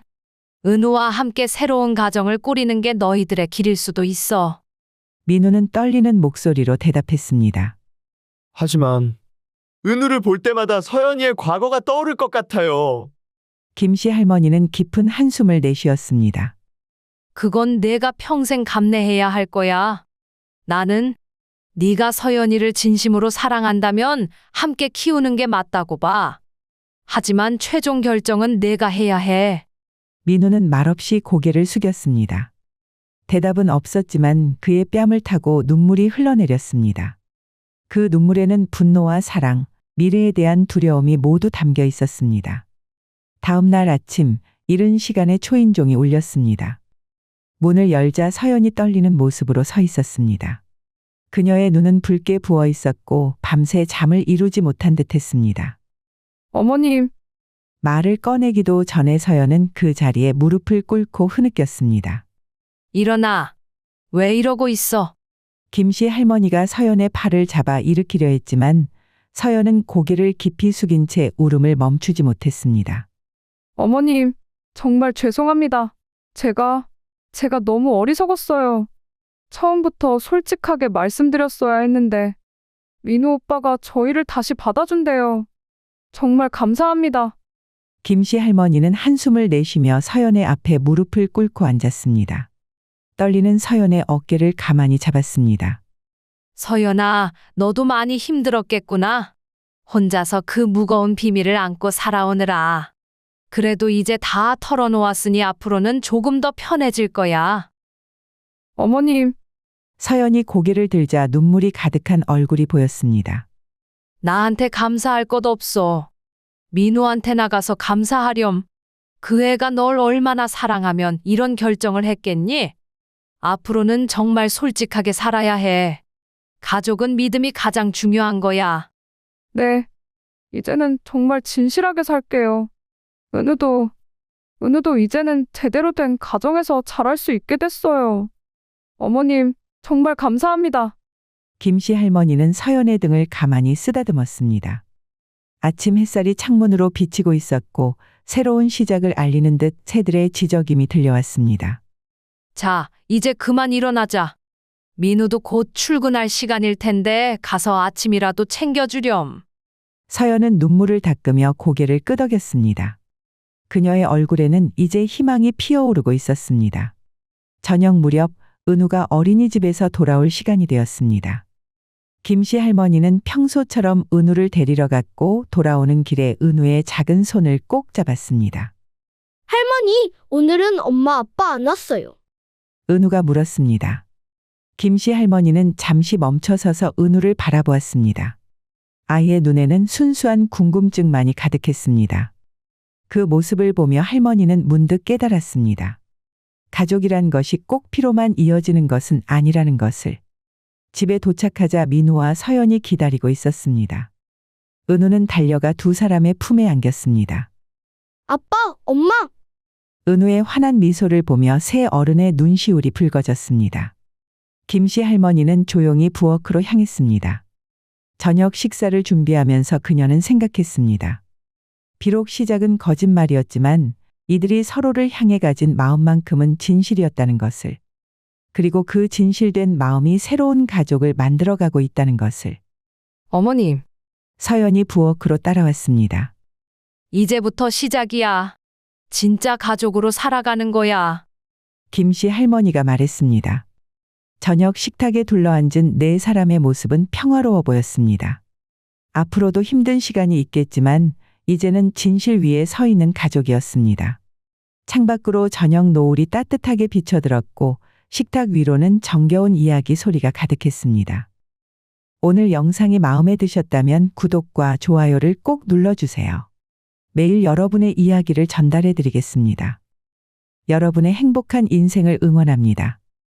은우와 함께 새로운 가정을 꾸리는 게 너희들의 길일 수도 있어. 민우는 떨리는 목소리로 대답했습니다. 하지만 은우를 볼 때마다 서연이의 과거가 떠오를 것 같아요. 김씨 할머니는 깊은 한숨을 내쉬었습니다. 그건 내가 평생 감내해야 할 거야. 나는 네가 서연이를 진심으로 사랑한다면 함께 키우는 게 맞다고 봐. 하지만 최종 결정은 내가 해야 해. 민우는 말없이 고개를 숙였습니다. 대답은 없었지만 그의 뺨을 타고 눈물이 흘러내렸습니다. 그 눈물에는 분노와 사랑, 미래에 대한 두려움이 모두 담겨 있었습니다. 다음 날 아침, 이른 시간에 초인종이 울렸습니다. 문을 열자 서연이 떨리는 모습으로 서 있었습니다. 그녀의 눈은 붉게 부어 있었고 밤새 잠을 이루지 못한 듯했습니다. 어머님. 말을 꺼내기도 전에 서연은 그 자리에 무릎을 꿇고 흐느꼈습니다. 일어나. 왜 이러고 있어? 김씨 할머니가 서연의 팔을 잡아 일으키려 했지만 서연은 고개를 깊이 숙인 채 울음을 멈추지 못했습니다. 어머님, 정말 죄송합니다. 제가 너무 어리석었어요. 처음부터 솔직하게 말씀드렸어야 했는데 민우 오빠가 저희를 다시 받아준대요. 정말 감사합니다. 김씨 할머니는 한숨을 내쉬며 서연의 앞에 무릎을 꿇고 앉았습니다. 떨리는 서연의 어깨를 가만히 잡았습니다. 서연아, 너도 많이 힘들었겠구나. 혼자서 그 무거운 비밀을 안고 살아오느라. 그래도 이제 다 털어놓았으니 앞으로는 조금 더 편해질 거야. 어머님. 서연이 고개를 들자 눈물이 가득한 얼굴이 보였습니다. 나한테 감사할 것 없어. 민우한테 나가서 감사하렴. 그 애가 널 얼마나 사랑하면 이런 결정을 했겠니? 앞으로는 정말 솔직하게 살아야 해. 가족은 믿음이 가장 중요한 거야. 네. 이제는 정말 진실하게 살게요. 은우도 이제는 제대로 된 가정에서 자랄 수 있게 됐어요. 어머님, 정말 감사합니다. 김씨 할머니는 서연의 등을 가만히 쓰다듬었습니다. 아침 햇살이 창문으로 비치고 있었고 새로운 시작을 알리는 듯 새들의 지저김이 들려왔습니다. 자, 이제 그만 일어나자. 민우도 곧 출근할 시간일 텐데 가서 아침이라도 챙겨주렴. 서연은 눈물을 닦으며 고개를 끄덕였습니다. 그녀의 얼굴에는 이제 희망이 피어오르고 있었습니다. 저녁 무렵 은우가 어린이집에서 돌아올 시간이 되었습니다. 김씨 할머니는 평소처럼 은우를 데리러 갔고 돌아오는 길에 은우의 작은 손을 꼭 잡았습니다. 할머니, 오늘은 엄마 아빠 안 왔어요. 은우가 물었습니다. 김씨 할머니는 잠시 멈춰서서 은우를 바라보았습니다. 아이의 눈에는 순수한 궁금증만이 가득했습니다. 그 모습을 보며 할머니는 문득 깨달았습니다. 가족이란 것이 꼭 피로만 이어지는 것은 아니라는 것을. 집에 도착하자 민우와 서연이 기다리고 있었습니다. 은우는 달려가 두 사람의 품에 안겼습니다. 아빠, 엄마. 은우의 환한 미소를 보며 새 어른의 눈시울이 붉어졌습니다. 김씨 할머니는 조용히 부엌으로 향했습니다. 저녁 식사를 준비하면서 그녀는 생각했습니다. 비록 시작은 거짓말이었지만 이들이 서로를 향해 가진 마음만큼은 진실이었다는 것을. 그리고 그 진실된 마음이 새로운 가족을 만들어가고 있다는 것을. 어머님. 서연이 부엌으로 따라왔습니다. 이제부터 시작이야. 진짜 가족으로 살아가는 거야. 김씨 할머니가 말했습니다. 저녁 식탁에 둘러앉은 네 사람의 모습은 평화로워 보였습니다. 앞으로도 힘든 시간이 있겠지만 이제는 진실 위에 서 있는 가족이었습니다. 창밖으로 저녁 노을이 따뜻하게 비쳐들었고 식탁 위로는 정겨운 이야기 소리가 가득했습니다. 오늘 영상이 마음에 드셨다면 구독과 좋아요를 꼭 눌러주세요. 매일 여러분의 이야기를 전달해 드리겠습니다. 여러분의 행복한 인생을 응원합니다.